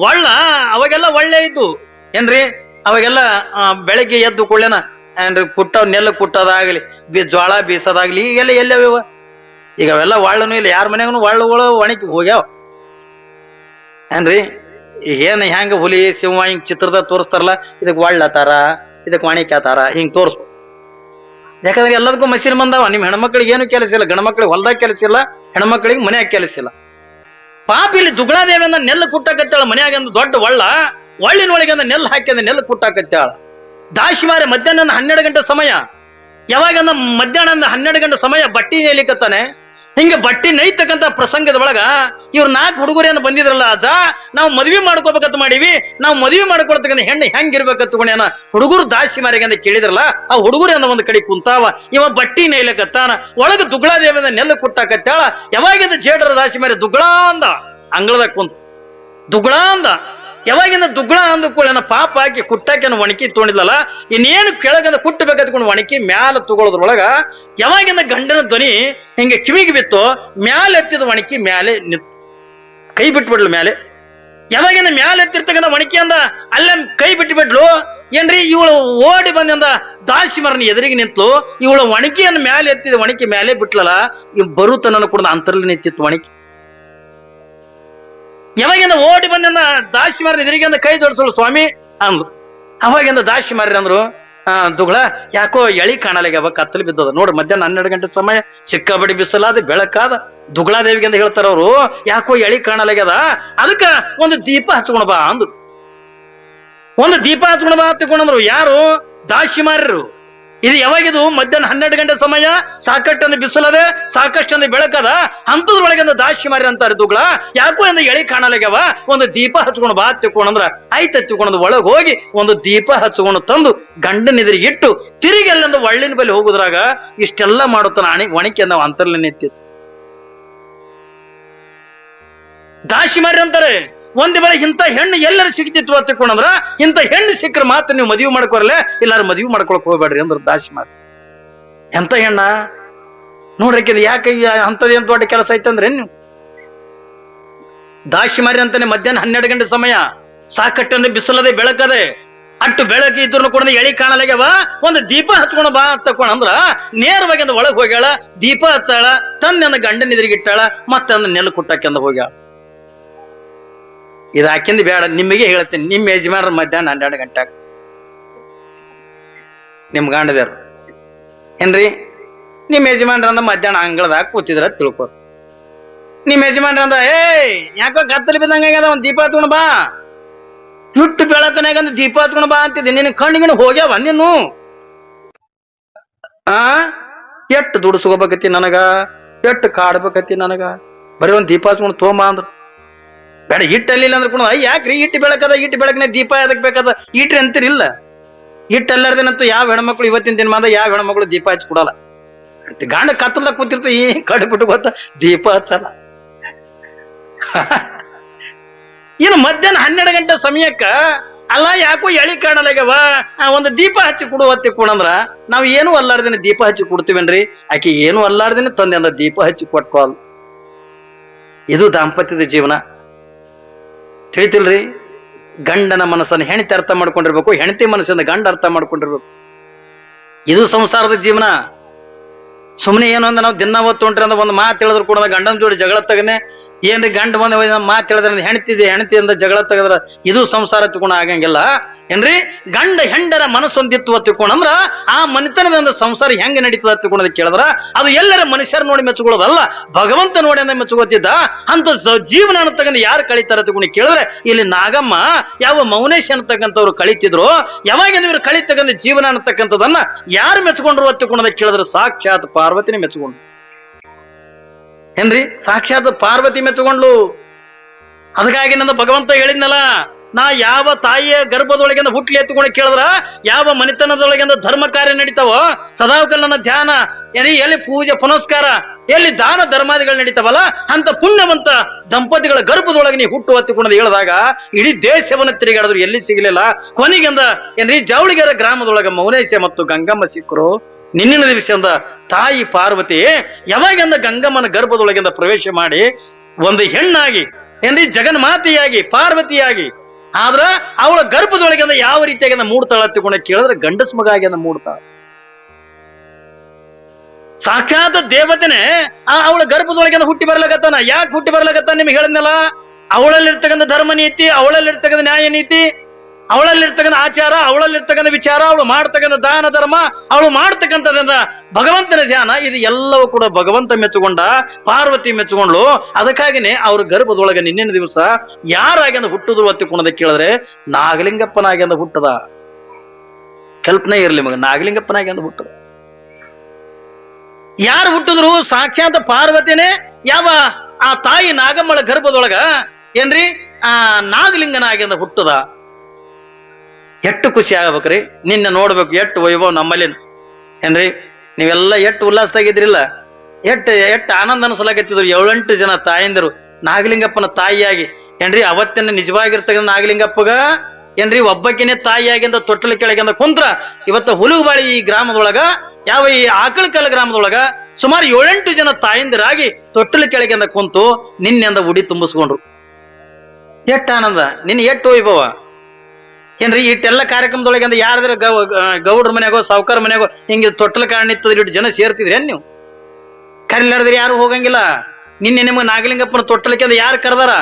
ಒಳ್ಳ ಅವಾಗೆಲ್ಲ ಒಳ್ಳೆ ಇದ್ದು ಏನ್ರಿ, ಅವಾಗೆಲ್ಲ ಬೆಳಗ್ಗೆ ಎದ್ದು ಕೊಳ್ಳೇನ ಏನ್ರಿ ನೆಲ್ಲು ಕುಟ್ಟೋದಾಗ್ಲಿ, ಜ್ವಾಳ ಬೀಸೋದಾಗ್ಲಿ ಈಗೆಲ್ಲ ಎಲ್ಲವ. ಈಗ ಅವೆಲ್ಲ ಒಳ್ಳನು ಇಲ್ಲ, ಯಾರ ಮನೆಗೂ ಒಳ್ಳುಗಳು ಒಣಗಿ ಹೋಗ್ಯಾವ ಏನ್ರಿ. ಏನ್ ಹೆಂಗ ಹುಲಿ ಸಿಂಹ ಹಿಂಗ್ ಚಿತ್ರದ ತೋರಿಸ್ತಾರಲ್ಲ, ಇದಕ್ ಒಳ್ಳತಾರ, ಇದಕ್ ಒಣಕ್ಯಾತಾರ, ಹಿಂಗ್ ತೋರಿಸ್ಬೋ. ಯಾಕಂದ್ರೆ ಎಲ್ಲದಕ್ಕೂ ಮಷೀನ್ ಬಂದಾವ. ನಿಮ್ ಹೆಣ್ಮಕ್ಳಿಗೆ ಏನು ಕೆಲಸ ಇಲ್ಲ, ಗಂಡ ಮಕ್ಳಿಗೆ ಹೊಲ್ದಾಗ ಕೆಲಸ ಇಲ್ಲ, ಹೆಣ್ಮಕ್ಳಿಗೆ ಮನ್ಯಾಗ ಕೆಲಸ ಇಲ್ಲ. ಪಾಪ ಇಲ್ಲಿ ದುಗ್ಲಾದೇವಿಯನ್ನ ನೆಲ್ಲು ಕುಟ್ಟಕತ್ತಾಳ. ಮನ್ಯಾಗಂದ ದೊಡ್ಡ ಒಳ್ಳಿನೊಳಗಿಂದ ನೆಲ್ಲು ಹಾಕಿಂದ ನೆಲ್ಲು ಕುಟ್ಟಕತ್ತಾಳ. ದಾಶಿಮಾರಿ ಮಧ್ಯಾಹ್ನ 12 ಗಂಟೆ ಸಮಯ, ಯಾವಾಗಂದ ಮಧ್ಯಾಹ್ನ 12 ಗಂಟೆ ಸಮಯ ಬಟ್ಟಿ ನೇಯ್ಲಿಕತ್ತಾನೆ. ಹಿಂಗೆ ಬಟ್ಟಿ ನೈತಕ್ಕಂಥ ಪ್ರಸಂಗದ ಒಳಗ ಇವ್ರು 4 ಹುಡುಗರೇನು ಬಂದಿದ್ರಲ್ಲ, ಅಜ್ಜ ನಾವು ಮದ್ವಿ ಮಾಡ್ಕೋಬೇಕಂತ ಮಾಡೀವಿ, ನಾವು ಮದ್ವಿ ಮಾಡ್ಕೊಳ್ತಕ್ಕಂಥ ಹೆಣ್ಣು ಹೆಂಗಿರ್ಬೇಕಂತಕೊಂಡೇನ ಹುಡುಗರು ದಾಶಿಮಾರಿಗೆ ಅಂತ ಕೇಳಿದ್ರಲ್ಲ, ಆ ಹುಡುಗರೇನ ಒಂದ್ ಕಡೆ ಕುಂತಾವ, ಇವ ಬಟ್ಟಿ ನೇಯ್ಲಕತ್ತಾನ. ಒಳಗ ದುಗ್ಲಾದೇವಿಯಿಂದ ನೆಲ್ಲು ಕುಟ್ಟಾಕತ್ತಾಳ. ಯಾವಾಗಿಂದ ಜೇಡರ ದಾಶಿಮಾರಿ ದುಗ್ಳಾ ಅಂದ, ಅಂಗಳದಾಗ ಕುಂತು ದುಗ್ಳಾ ಅಂದ. ಯಾವಾಗಿಂದ ದುಗ್ಳ ಅಂದ್ಕೊಳ್ಳೇನ ಪಾಪ ಹಾಕಿ ಕುಟ್ಟಾಕೇನು ಒಣಕಿ ತೊಗೊಂಡಿದ್ಲಲ್ಲ, ಇನ್ನೇನು ಕೆಳಗಂದ ಕುಟ್ಟಬೇಕಂತ್ಕೊಂಡು ಒಣಕಿ ಮ್ಯಾಲ ತಗೊಳ್ಳೋದ್ರೊಳಗ ಯಾವಾಗಿಂದ ಗಂಡನ ಧ್ವನಿ ಹಿಂಗೆ ಕಿವಿಗೆ ಬಿತ್ತು, ಮ್ಯಾಲ ಎತ್ತಿದ ಒಣಕಿ ಮ್ಯಾಲೆ ನಿಂತು ಕೈ ಬಿಟ್ಬಿಡ್ಲು ಮ್ಯಾಲೆ. ಯಾವಾಗಿಂದ ಮ್ಯಾಲೆ ಎತ್ತಿರ್ತಕ್ಕಂಥ ಒಣಕಿ ಅಂದ ಅಲ್ಲೇ ಕೈ ಬಿಟ್ಬಿಡ್ಲು. ಏನ್ರಿ ಇವಳು ಓಡಿ ಬಂದಿಂದ ದಾಶಿಮಾರನ ಎದುರಿಗೆ ನಿಂತ್ಲು. ಇವಳು ಒಣಕಿಯನ್ನು ಮ್ಯಾಲೆ ಎತ್ತಿದ ಒಣಕಿ ಮ್ಯಾಲೆ ಬಿಟ್ಲಲ್ಲ, ಇವ್ ಬರುತ್ತನ ಕೂಡ ಅಂತರಲ್ಲಿ ನಿಂತಿತ್ತು ಒಣಕಿ. ಯಾವಾಗಿಂದ ಓಡಿ ಬಂದ ದಾಶಿಮಾರನ ಎದುರಿಗೆ ಕೈ ಜೋಡಿಸಲು ಸ್ವಾಮಿ ಅಂದ್ರು. ಅವಾಗಿಂದ ದಾಶಿಮಾರಿ ಅಂದ್ರು, ದುಗ್ಳ ಯಾಕೋ ಎಳಿ ಕಾಣಲಾಗ್ಯಾವ, ಕತ್ತಲು ಬಿದ್ದದ ನೋಡ್ರಿ. ಮಧ್ಯಾಹ್ನ 12 ಗಂಟೆ ಸಮಯ, ಸಿಕ್ಕಾಬಡಿ ಬಿಸಲಾದ ಬೆಳಕಾದ. ದುಗ್ಲಾದೇವಿಗೆ ಅಂತ ಹೇಳ್ತಾರ ಅವ್ರು, ಯಾಕೋ ಎಳಿ ಕಾಣಲಾಗ್ಯದ, ಅದಕ್ಕ ಒಂದು ದೀಪ ಹಚ್ಕೊಂಡ್ ಬಾ ಅಂದ್ರು. ಒಂದು ದೀಪ ಹಚ್ಕೊಂಡ್ ಬಾ ಹತ್ಕೊಂಡ್ರು. ಯಾರು? ದಾಶಿಮಾರರು. ಇದು ಯಾವಾಗಿದು? ಮಧ್ಯಾಹ್ನ 12 ಗಂಟೆ ಸಮಯ, ಸಾಕಷ್ಟೊಂದು ಬಿಸಿಲದೆ, ಸಾಕಷ್ಟೊಂದು ಬೆಳಕದ. ಅಂತದ್ರೊಳಗಿಂದ ದಾಶಿಮಾರಿ ಅಂತಾರೆ ದುಗ್ಳ, ಯಾಕೋ ಎಂದು ಎಳಿ ಕಾಣಲಾಗ್ಯಾವ, ಒಂದು ದೀಪ ಹಚ್ಕೊಂಡು ಬಾ ಹತ್ತಿಕೊಂಡ್ರ ಆಯ್ತು. ಹತ್ತಿಕೊಂಡು ಒಳಗೆ ಹೋಗಿ ಒಂದು ದೀಪ ಹಚ್ಕೊಂಡು ತಂದು ಗಂಡನ ಎದುರಿಗೆ ಇಟ್ಟು ತಿರುಗಿ ಅಲ್ಲೊಂದು ಒಳ್ಳಿನ ಬಳಿ ಹೋಗುದ್ರಾಗ ಇಷ್ಟೆಲ್ಲ ಮಾಡುತ್ತಾನ ಒಣಕಿ ನಾವು ಅಂತರ್ಲಿ ನಿಂತಿತ್ತು. ದಾಶಿಮಾರಿ ಅಂತಾರೆ, ಒಂದ್ ವೇಳೆ ಇಂಥ ಹೆಣ್ಣು ಎಲ್ಲರೂ ಸಿಗ್ತಿತ್ತು ಹತ್ತಿಕೊಂಡ್ರ, ಇಂಥ ಹೆಣ್ಣು ಸಿಕ್ಕರೆ ಮಾತ್ರ ನೀವು ಮದುವೆ ಮಾಡ್ಕೊರಲ್ಲ, ಇಲ್ಲಾರು ಮದುವೆ ಮಾಡ್ಕೊಳಕ್ ಹೋಗ್ಬೇಡ್ರಿ ಅಂದ್ರ ದಾಶಿಮಾರಿ. ಎಂತ ಹೆಣ್ಣ? ನೋಡ್ರಿಕಿದ ಯಾಕೆ ಅಂತದೇನ್ ದೊಡ್ಡ ಕೆಲಸ ಐತಂದ್ರೆ ನೀವು ದಾಶಿ ಮಾರಿ ಅಂತಾನೆ ಮಧ್ಯಾಹ್ನ 12 ಗಂಟೆ ಸಮಯ ಸಾಕಟ್ಟಂದ್ರೆ ಬಿಸಿಲದೆ ಬೆಳಕದೆ ಅಟ್ಟು ಬೆಳಕು ಇದ್ರು ಕೂಡ ಎಳಿ ಕಾಣಲಾಗ್ಯವ ಒಂದು ದೀಪ ಹಚ್ಕೊಂಡ ಬಾ ತಕೊಂಡ ಅಂದ್ರ ನೇರವಾಗಿ ಅಂದ ಒಳಗ್ ಹೋಗ್ಯಾಳ ದೀಪ ಹಚ್ಚಾಳ ತನ್ನ ಗಂಡನ ಎದುರಿಗಿಟ್ಟಾಳ ಮತ್ತೆ ಅಂದ ನೆಲ ಕುಟ್ಟಕ್ಕೆಂದ ಹೋಗ್ಯಾಳ. ಇದು ಹಾಕಿಂದ ಬೇಡ, ನಿಮಗೆ ಹೇಳ್ತೀನಿ, ನಿಮ್ಮ ಯಜಮಾನ್ರ ಮಧ್ಯಾಹ್ನ 12 ಗಂಟೆ ನಿಮ್ ಗಂಡದೇವ್ರು ಏನ್ರಿ ನಿಮ್ ಯಜಮಾನ್ರ ಅಂದ ಮಧ್ಯಾಹ್ನ ಅಂಗಳದಾಗ ಕೂತಿದ್ರ ತಿಳ್ಕೊ. ನಿಮ್ ಯಜಮಾನ್ರ ಅಂದ ಯಾಕೋ ಕತ್ತಲಿ ಬಿದ್ದಂಗ ಒಂದ್ ದೀಪ ಹತ್ಕೊಂಡ್ ಬಾ, ಇಟ್ಟು ಬೆಳಕನಾಗಂದ ದೀಪ ಹತ್ಕೊಂಡ್ ಬಾ ಅಂತಿದ್ದೆ, ನಿನ್ ಕಣ್ಣಿಗಿನ ಹೋಗ್ಯಾವ ನೀನು ಎಟ್ಟು ದುಡಿಸ್ಕೋಬೇಕತಿ ನನಗ, ಎಟ್ಟು ಕಾಡ್ಬೇಕತಿ ನನಗ, ಬರೀ ಒಂದ್ ದೀಪ ಹಚ್ಕೊಂಡು ತೋಂಬ ಅಂದ್ರು ಬೇಡ. ಹಿಟ್ಟಲ್ಲಿಲ್ಲ ಅಂದ್ರೆ ಕೂಡ ಯಾಕ್ರಿ ಇಟ್ಟು ಬೆಳಕದ, ಇಟ್ಟು ಬೆಳಕನ ದೀಪ ಎದಕ್ ಬೇಕದ, ಇಟ್ರಿ ಅಂತಿರಿಲ್ಲ. ಹಿಟ್ಟಲ್ಲಾರ್ದೇನಂತೂ ಯಾವ ಹೆಣ್ಮಕ್ಳು ಇವತ್ತಿನ ದಿನ ಮಾದ ಯಾವ ಹೆಣ್ಮಕ್ಳು ದೀಪ ಹಚ್ಚಿ ಕೊಡಲ್ಲ. ಗಂಡ ಕತ್ತಲ್ದಾಗ ಕೂತಿರ್ತ ಈ ಕಡಿಬಿಟ್ಟು ಗೊತ್ತ ದೀಪ ಹಚ್ಚಲ್ಲ. ಇನ್ನು ಮಧ್ಯಾಹ್ನ 12 ಗಂಟೆ ಸಮಯಕ್ಕ ಅಲ್ಲ ಯಾಕೋ ಎಳಿ ಕಾಣಲಾಗ್ಯವ ಒಂದು ದೀಪ ಹಚ್ಚಿ ಕೊಡು ಹೊತ್ತಿ ಕೊಡಂದ್ರ ನಾವ್ ಏನು ಅಲ್ಲಾರ್ದೇನೆ ದೀಪ ಹಚ್ಚಿ ಕೊಡ್ತೀವೇನ್ರಿ? ಆಕೆ ಏನು ಅಲ್ಲಾರ್ದೇನೆ ತಂದೆ ಅಂದ ದೀಪ ಹಚ್ಚಿ ಕೊಟ್ಕೊಲ್. ಇದು ದಾಂಪತ್ಯದ ಜೀವನ, ತಿಳಿತಿಲ್ರಿ? ಗಂಡನ ಮನಸ್ಸನ್ನು ಹೆಂಡತಿ ಅರ್ಥ ಮಾಡ್ಕೊಂಡಿರ್ಬೇಕು, ಹೆಂಡತಿ ಮನಸ್ಸನ್ನ ಗಂಡ ಅರ್ಥ ಮಾಡ್ಕೊಂಡಿರ್ಬೇಕು. ಇದು ಸಂಸಾರದ ಜೀವನ. ಸುಮ್ಮನೆ ಏನು ಅಂದ ನಾವು ದಿನ ಹೊತ್ತು ಹೊಂಟ್ರಿ ಅಂದ ಒಂದು ಮಾತು ಹೇಳಿದ್ರು ಕೂಡ ಗಂಡನ ಜೋಡಿ ಜಗಳ ತಗನೆ ಏನ್ರಿ ಗಂಡ ಬಂದ ಮಾತು ಹೇಳಿದ್ರೆ ಹೆಂಡತಿಯಿಂದ ಜಗಳ ತೆಗದ್ರ ಇದು ಸಂಸಾರ ತಿಳ್ಕೊಂಡ ಆಗಂಗಿಲ್ಲ ಏನ್ರಿ? ಗಂಡ ಹೆಂಡರ ಮನಸ್ಸೊಂದಿತ್ತು ತಿಳ್ಕೊಂಡಂದ್ರ ಆ ಮನೆತನದ ಸಂಸಾರ ಹೆಂಗ ನಡೀತದ ತಿಳ್ಕೊಂಡ್ ಕೇಳಿದ್ರ ಅದು ಎಲ್ಲರ ಮನುಷ್ಯರ ನೋಡಿ ಮೆಚ್ಚುಕೊಳ್ಳೋದಲ್ಲ, ಭಗವಂತ ನೋಡಿ ಅಂದ ಮೆಚ್ಚುಗೋತಿದ್ದ. ಅಂತ ಜೀವನ ಅನ್ನತಕ್ಕಂಥ ಯಾರು ಕಳೀತಾರ ತಿಳ್ಕೊಂಡು ಕೇಳಿದ್ರೆ ಇಲ್ಲಿ ನಾಗಮ್ಮ ಯಾವ ಮೌನೇಶ್ ಅನ್ನತಕ್ಕಂಥವ್ರು ಕಳೀತಿದ್ರು. ಯಾವಾಗಿಂದ ಇವ್ರು ಕಳೀತಕ್ಕಂಥ ಜೀವನ ಅನ್ನತಕ್ಕಂಥದನ್ನ ಯಾರು ಮೆಚ್ಕೊಂಡ್ರು ತಿಳ್ಕೊಂಡ ಕೇಳಿದ್ರೆ ಸಾಕ್ಷಾತ್ ಪಾರ್ವತಿನೇ ಮೆಚ್ಕೊಂಡ್ರು ಏನ್ರಿ? ಸಾಕ್ಷಾತ್ ಪಾರ್ವತಿ ಮೆಚ್ಕೊಂಡ್ಲು. ಅದಕ್ಕಾಗಿ ನನ್ನ ಭಗವಂತ ಹೇಳಿದ್ನಲ್ಲ, ನಾ ಯಾವ ತಾಯಿಯ ಗರ್ಭದೊಳಗಿಂದ ಹುಟ್ಲಿ ಎತ್ತುಕೊಂಡು ಕೇಳಿದ್ರ ಯಾವ ಮನೆತನದೊಳಗಿಂದ ಧರ್ಮ ಕಾರ್ಯ ನಡೀತಾವೋ ಸದಾವಕಲ್ ನನ್ನ ಧ್ಯಾನ ಎಲ್ಲಿ ಪೂಜೆ ಪುನಸ್ಕಾರ ಎಲ್ಲಿ ದಾನ ಧರ್ಮಾದಿಗಳು ನಡೀತಾವಲ್ಲ ಅಂತ ಪುಣ್ಯವಂತ ದಂಪತಿಗಳ ಗರ್ಭದೊಳಗೆ ನೀ ಹುಟ್ಟು ಹತ್ತಿಕೊಂಡು ಹೇಳಿದಾಗ ಇಡೀ ದೇಶವನ್ನ ತಿರುಗಾಡಿದ್ರು ಎಲ್ಲಿ ಸಿಗಲಿಲ್ಲ. ಕೊನೆಗಿಂದ ಏನ್ರಿ ಜವಳಿಗೆರ ಗ್ರಾಮದೊಳಗ ಮೌನೇಶ ಮತ್ತು ಗಂಗಮ್ಮ ಸಿಕ್ಕರು. ನಿನ್ನಿನ ದಿವಸದಿಂದ ತಾಯಿ ಪಾರ್ವತಿ ಯಾವಾಗಿಂದ ಗಂಗಮ್ಮನ ಗರ್ಭದೊಳಗಿಂದ ಪ್ರವೇಶ ಮಾಡಿ ಒಂದು ಹೆಣ್ಣಾಗಿ ಏನ್ರಿ ಜಗನ್ಮಾತೆಯಾಗಿ ಪಾರ್ವತಿಯಾಗಿ ಆದ್ರ ಅವಳ ಗರ್ಭದೊಳಗಿಂದ ಯಾವ ರೀತಿಯಾಗಿ ಮೂಡ್ತಾಳ ತಿಳ್ಕೊಂಡ ಕೇಳಿದ್ರೆ ಗಂಡಸ್ ಮಗ ಆಗಿ ಮೂಡ್ತಾಳ. ಸಾಕ್ಷಾತ್ ದೇವತೆನೆ ಅವಳ ಗರ್ಭದೊಳಗಿಂದ ಹುಟ್ಟಿ ಬರ್ಲಾಗತ್ತಾನ. ಯಾಕೆ ಹುಟ್ಟಿ ಬರ್ಲಾಗತ್ತಾನ ನಿಮ್ಗೆ ಹೇಳಿದ್ನಲ್ಲ, ಅವಳಲ್ಲಿರ್ತಕ್ಕಂಥ ಧರ್ಮ ನೀತಿ, ಅವಳಲ್ಲಿರ್ತಕ್ಕಂಥ ನ್ಯಾಯ ನೀತಿ, ಅವಳಲ್ಲಿರ್ತಕ್ಕಂಥ ಆಚಾರ, ಅವಳಲ್ಲಿರ್ತಕ್ಕಂಥ ವಿಚಾರ, ಅವಳು ಮಾಡ್ತಕ್ಕಂಥ ದಾನ ಧರ್ಮ, ಅವಳು ಮಾಡ್ತಕ್ಕಂಥದ್ದ ಭಗವಂತನ ಧ್ಯಾನ, ಇದು ಎಲ್ಲವೂ ಕೂಡ ಭಗವಂತ ಮೆಚ್ಚುಕೊಂಡ, ಪಾರ್ವತಿ ಮೆಚ್ಚುಕೊಂಡ್ಲು. ಅದಕ್ಕಾಗಿನೇ ಅವ್ರ ಗರ್ಭದೊಳಗೆ ನಿನ್ನಿನ ದಿವಸ ಯಾರಾಗ್ಯಂದ ಹುಟ್ಟುದ್ರು ಒತ್ತಿಕೊಂಡದ ಕೇಳಿದ್ರೆ ನಾಗಲಿಂಗಪ್ಪನಾಗ್ಯಂದ ಹುಟ್ಟದ. ಕಲ್ಪನೆ ಇರ್ಲಿ ಮಗ, ನಾಗಲಿಂಗಪ್ಪನಾಗ್ಯಂದ ಹುಟ್ಟದ. ಯಾರು ಹುಟ್ಟಿದ್ರು ಸಾಕ್ಷಾತ್ ಪಾರ್ವತಿನೇ ಯಾವ ಆ ತಾಯಿ ನಾಗಮ್ಮಳ ಗರ್ಭದೊಳಗ ಏನ್ರಿ ಆ ನಾಗಲಿಂಗನಾಗ್ಯಂದ ಹುಟ್ಟದ. ಎಷ್ಟು ಖುಷಿ ಆಗ್ಬೇಕ್ರಿ, ನಿನ್ನ ನೋಡ್ಬೇಕು ಎಷ್ಟು ವೈಭವ ನಮ್ಮಲ್ಲಿ ಏನ್ರಿ. ನೀವೆಲ್ಲ ಎಷ್ಟು ಉಲ್ಲಾಸದಾಗಿದ್ರಿಲ್ಲ, ಎಷ್ಟು ಆನಂದ ಅನ್ಸಲಾಗತ್ತಿದ್ರು. 7-8 ಜನ ತಾಯಂದಿರು ನಾಗಲಿಂಗಪ್ಪನ ತಾಯಿಯಾಗಿ ಏನ್ರಿ ಅವತ್ತಿನ ನಿಜವಾಗಿರ್ತಕ್ಕಂಥ ನಾಗಲಿಂಗಪ್ಪಗ ಏನ್ರಿ ಒಬ್ಬಕಿನೇ ತಾಯಿಯಾಗಿಂದ ತೊಟ್ಟಲ ಕೆಳಗಿಂದ ಕುಂತ್ರ ಇವತ್ತ ಹುಲುಗಬಾಳಿ ಈ ಗ್ರಾಮದೊಳಗ ಯಾವ ಈ ಆಕಳಕಲ್ ಗ್ರಾಮದೊಳಗ ಸುಮಾರು 7-8 ಜನ ತಾಯಂದಿರಾಗಿ ತೊಟ್ಟಲ ಕೆಳಗಿಂದ ಕುಂತು ನಿನ್ನೆಂದ ಉಡಿ ತುಂಬಿಸ್ಕೊಂಡ್ರು. ಎಷ್ಟು ಆನಂದ, ನಿನ್ನ ಎಷ್ಟು ವೈಭವ ಏನ್ರಿ. ಇಟ್ಟೆಲ್ಲ ಕಾರ್ಯಕ್ರಮದೊಳಗೆ ಯಾರಾದ್ರ ಗೌಡ್ರ ಮನೆಯಾಗೋ ಸಾವುಕಾರ ಮನೆಯಾಗೋ ಹಿಂಗೆ ತೊಟ್ಟಲ ಕಾಣಿತ್ತದ ಇಟ್ಟು ಜನ ಸೇರ್ತಿದ್ರೇನ್ ನೀವು? ಕರಿಲಾರ್ದ್ರಿ ಯಾರು ಹೋಗಂಗಿಲ್ಲ. ನಿನ್ನೆ ನಿಮ್ಗೆ ನಾಗಲಿಂಗಪ್ಪನ ತೊಟ್ಟಲಕ್ಕೆ ಯಾರು ಕರೆದಾರ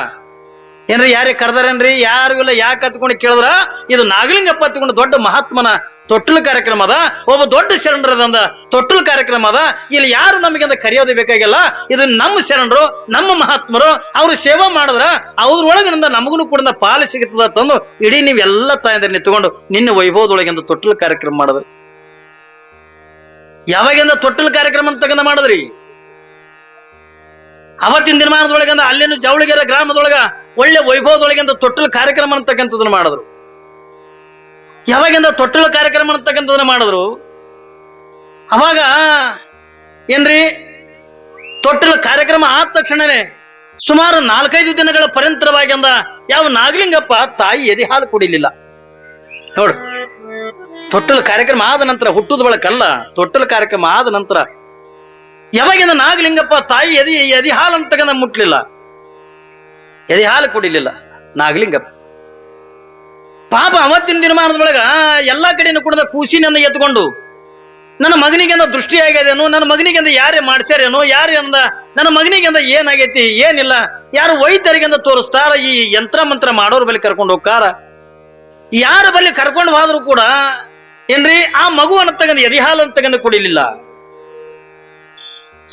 ಏನ್ರಿ? ಯಾರಿಗೆ ಕರೆದಾರೇನ್ರಿ? ಯಾರು ಇಲ್ಲ. ಯಾಕೆ ಹತ್ಕೊಂಡು ಕೇಳಿದ್ರ ಇದು ನಾಗಲಿಂಗಪ್ಪ ಹತ್ಕೊಂಡು ದೊಡ್ಡ ಮಹಾತ್ಮನ ತೊಟ್ಟಲು ಕಾರ್ಯಕ್ರಮ ಅದ, ಒಬ್ಬ ದೊಡ್ಡ ಶರಣರದಂದ ತೊಟ್ಟಲು ಕಾರ್ಯಕ್ರಮ ಅದ. ಇಲ್ಲಿ ಯಾರು ನಮಗಿಂದ ಕರೆಯೋದು ಬೇಕಾಗಿಲ್ಲ. ಇದು ನಮ್ಮ ಶರಣರು, ನಮ್ಮ ಮಹಾತ್ಮರು, ಅವ್ರು ಸೇವಾ ಮಾಡಿದ್ರ ಅವ್ರೊಳಗಿನಿಂದ ನಮಗೂ ಕೂಡ ಪಾಲು ಸಿಗುತ್ತದ ತಂದು ಇಡೀ ನೀವೆಲ್ಲ ತಾಯಂದ್ರೆ ನಿಂತ್ಕೊಂಡು ನಿನ್ನ ವೈಭವದೊಳಗಿಂದ ತೊಟ್ಟಲು ಕಾರ್ಯಕ್ರಮ ಮಾಡಿದ್ರಿ. ಯಾವಾಗಿಂದ ತೊಟ್ಟಲು ಕಾರ್ಯಕ್ರಮ ತಗಂದ ಮಾಡಿದ್ರಿ? ಅವತ್ತಿನ ದಿನಮಾನದೊಳಗಂದ ಅಲ್ಲೇನು ಜವಳಿಗೆರ ಗ್ರಾಮದೊಳಗ ಒಳ್ಳೆ ವೈಭವದೊಳಗಿಂದ ತೊಟ್ಟಲು ಕಾರ್ಯಕ್ರಮ ಅಂತಕ್ಕಂಥದನ್ನ ಮಾಡಿದ್ರು. ಯಾವಾಗಿಂದ ತೊಟ್ಟಲು ಕಾರ್ಯಕ್ರಮ ಅಂತಕ್ಕಂಥದನ್ನ ಮಾಡಿದ್ರು? ಅವಾಗ ಏನ್ರಿ ತೊಟ್ಟಲು ಕಾರ್ಯಕ್ರಮ ಆದ ತಕ್ಷಣನೇ ಸುಮಾರು 4-5 ದಿನಗಳ ಪರ್ಯಂತರವಾಗಿಂದ ಯಾವ ನಾಗಲಿಂಗಪ್ಪ ತಾಯಿ ಎದೆ ಹಾಲು ಕುಡಿಲಿಲ್ಲ. ನೋಡು, ತೊಟ್ಟಲು ಕಾರ್ಯಕ್ರಮ ಆದ ನಂತರ ಹುಟ್ಟುದ ಬಳಕಲ್ಲ, ತೊಟ್ಟಲು ಕಾರ್ಯಕ್ರಮ ಆದ ನಂತರ ಯಾವಾಗಿಂದ ನಾಗಲಿಂಗಪ್ಪ ತಾಯಿ ಎದಿ ಹಾಲು ಅಂತ ತಗೊಂಡ ಮುಟ್ಲಿಲ್ಲ, ಎದಿ ಹಾಲು ಕುಡಿಲಿಲ್ಲ ನಾಗಲಿಂಗಪ್ಪ. ಪಾಪ ಅವತ್ತಿನ ದಿನಮಾನದೊಳಗ ಎಲ್ಲಾ ಕಡೆನೂ ಕುಡಿದ ಕೂಸಿನಿಂದ ಎತ್ಕೊಂಡು ನನ್ನ ಮಗನಿಗೆಂದ ದೃಷ್ಟಿ ಆಗ್ಯದೇನು, ನನ್ನ ಮಗನಿಗೆಂದ ಯಾರೇ ಮಾಡ್ಸ್ಯಾರೇನು, ಯಾರಿಂದ ನನ್ನ ಮಗನಿಗೆಂದ ಏನಾಗೈತಿ ಏನಿಲ್ಲ, ಯಾರು ವೈದ್ಯರಿಗೆಂದ ತೋರಿಸ್ತಾರ, ಈ ಯಂತ್ರ ಮಂತ್ರ ಮಾಡೋರ್ ಬಳಿ ಕರ್ಕೊಂಡು ಹೋಗ್ತಾರ, ಯಾರ ಬಳಿ ಕರ್ಕೊಂಡು ಹೋದ್ರು ಕೂಡ ಏನ್ರಿ ಆ ಮಗುವನ್ನ ತಗೊಂಡು ಎದಿ ಹಾಲನ್ನು ತಗೊಂಡು ಕುಡಿಲಿಲ್ಲ.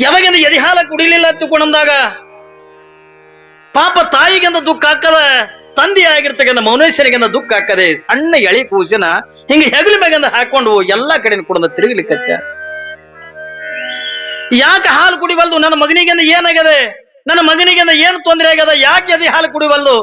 ಯಾವಾಗಿಂದ ಎದಿ ಹಾಲ ಕುಡಿಲಿಲ್ಲ ತಗೊಂಡಂದಾಗ ಪಾಪ ತಾಯಿಗೆಂದ ದುಃಖ ಹಾಕದ, ತಂದೆ ಆಗಿರ್ತಕ್ಕಂಥ ಮೌನೇಶ್ವರಿಗೆಂದ ದುಃಖ ಹಾಕದೆ, ಸಣ್ಣ ಎಳಿ ಕೂಸಿನ ಹಿಂಗ ಹೆಗಲ ಮ್ಯಾಗಂದ ಹಾಕೊಂಡು ಎಲ್ಲಾ ಕಡೆ ಕೂಡ ತಿರುಗಲಿಕ್ಕತ್ತ. ಯಾಕೆ ಹಾಲು ಕುಡಿವಲ್ದು, ನನ್ನ ಮಗನಿಗೆಂದ ಏನಾಗದೆ, ನನ್ನ ಮಗನಿಗೆಂದ ಏನು ತೊಂದರೆ ಆಗ್ಯದ, ಯಾಕೆ ಎದಿ ಹಾಲು ಕುಡಿವಲ್ದು?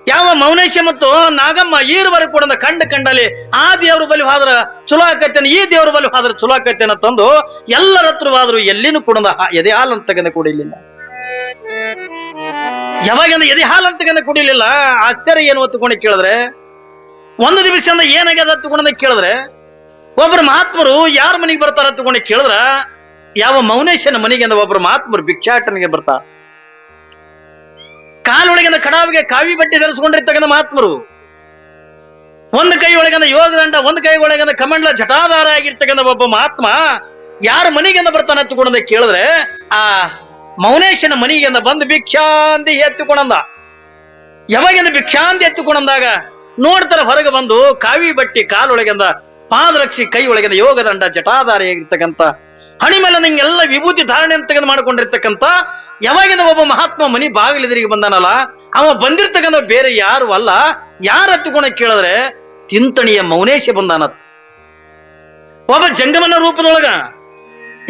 ಯಾವ ಮೌನೇಶ ಮತ್ತು ನಾಗಮ್ಮ ಈರುವರೆಗೂ ಕೂಡ ಕಂಡಲ್ಲಿ ಆ ದೇವ್ರ ಬಲಿ ಹೋದ್ರ ಚಲೋ ಆಕತ್ತೇನೆ, ಈ ದೇವ್ರ ಬಲಿ ಹೋದ್ರ ಚಲೋ ಆಕತ್ತೇನ ತಂದು ಎಲ್ಲರ ಹತ್ರವಾದ್ರು ಎಲ್ಲಿನೂ ಕೂಡ ಎದೆ ಹಾಲು ಅಂತ ತಗೊಂಡ ಕುಡಿಲಿಲ್ಲ. ಯಾವಾಗಿಂದ ಎದೆ ಹಾಲು ಅಂತ ತಗೊಂಡ ಕುಡಿಲಿಲ್ಲ. ಆಶ್ಚರ್ಯ ಏನು ಹೊತ್ತುಕೊಂಡು ಕೇಳಿದ್ರೆ, ಒಂದು ದಿವಸದಿಂದ ಏನಾಗ್ಯದ ಹತ್ತುಕೊಂಡ ಕೇಳಿದ್ರೆ, ಒಬ್ಬರು ಮಹಾತ್ಮರು ಯಾರ ಮನೆಗೆ ಬರ್ತಾರ ಹತ್ತುಕೊಂಡು ಕೇಳಿದ್ರ, ಯಾವ ಮೌನೇಶನ ಮನೆಗೆ ಒಬ್ಬರು ಮಹಾತ್ಮರು ಭಿಕ್ಷಾಟನೆಗೆ ಬರ್ತಾರ. ಕಾಲೊಳಗಿನ ಕಡಾವಿಗೆ ಕಾವಿ ಬಟ್ಟೆ ಧರಿಸಿಕೊಂಡಿರ್ತಕ್ಕಂಥ ಮಹಾತ್ಮರು, ಒಂದು ಕೈ ಒಳಗಿನ ಯೋಗದಂಡ, ಒಂದು ಕೈ ಒಳಗಿನ ಕಮಂಡಲ ಜಟಾಧಾರ ಆಗಿರ್ತಕ್ಕಂಥ ಒಬ್ಬ ಮಹಾತ್ಮ ಯಾರ ಮನೆಗೆಂದ ಬರ್ತಾನೆ ಹತ್ತುಕೊಂಡ ಕೇಳಿದ್ರೆ, ಆ ಮೌನೇಶನ ಮನೆಗೆಂದ ಬಂದು ಭಿಕ್ಷಾಂತಿ ಎತ್ತುಕೊಂಡ. ಯಾವಾಗಿಂದ ಭಿಕ್ಷಾಂತಿ ಎತ್ತುಕೊಂಡಾಗ ನೋಡ್ತಾರ ಹೊರಗೆ ಬಂದು ಕಾವಿ ಬಟ್ಟಿ ಕಾಲೊಳಗಿಂದ ಪಾದರಕ್ಷಿ, ಕೈ ಒಳಗಿನ ಯೋಗದಂಡ ಜಟಾಧಾರಿ ಆಗಿರ್ತಕ್ಕಂಥ ಹಣಿ ಮೇಲೆ ನಿಂಗೆಲ್ಲ ವಿಭೂತಿ ಧಾರಣೆ ಅಂತ ತೆಗೆದು ಮಾಡ್ಕೊಂಡಿರ್ತಕ್ಕಂಥ ಯಾವಾಗಿಂದ ಒಬ್ಬ ಮಹಾತ್ಮ ಮನಿ ಬಾಗಿಲಿದ್ರಿಗೆ ಬಂದಾನಲ್ಲ, ಅವ ಬಂದಿರ್ತಕ್ಕಂಥ ಬೇರೆ ಯಾರು ಅಲ್ಲ. ಯಾರು ಹತ್ತುಕೊಂಡ ಕೇಳಿದ್ರೆ ತಿಂತಣಿಯ ಮೌನೇಶ ಬಂದಾನತ್, ಒಬ್ಬ ಜಂಗಮನ ರೂಪದೊಳಗ.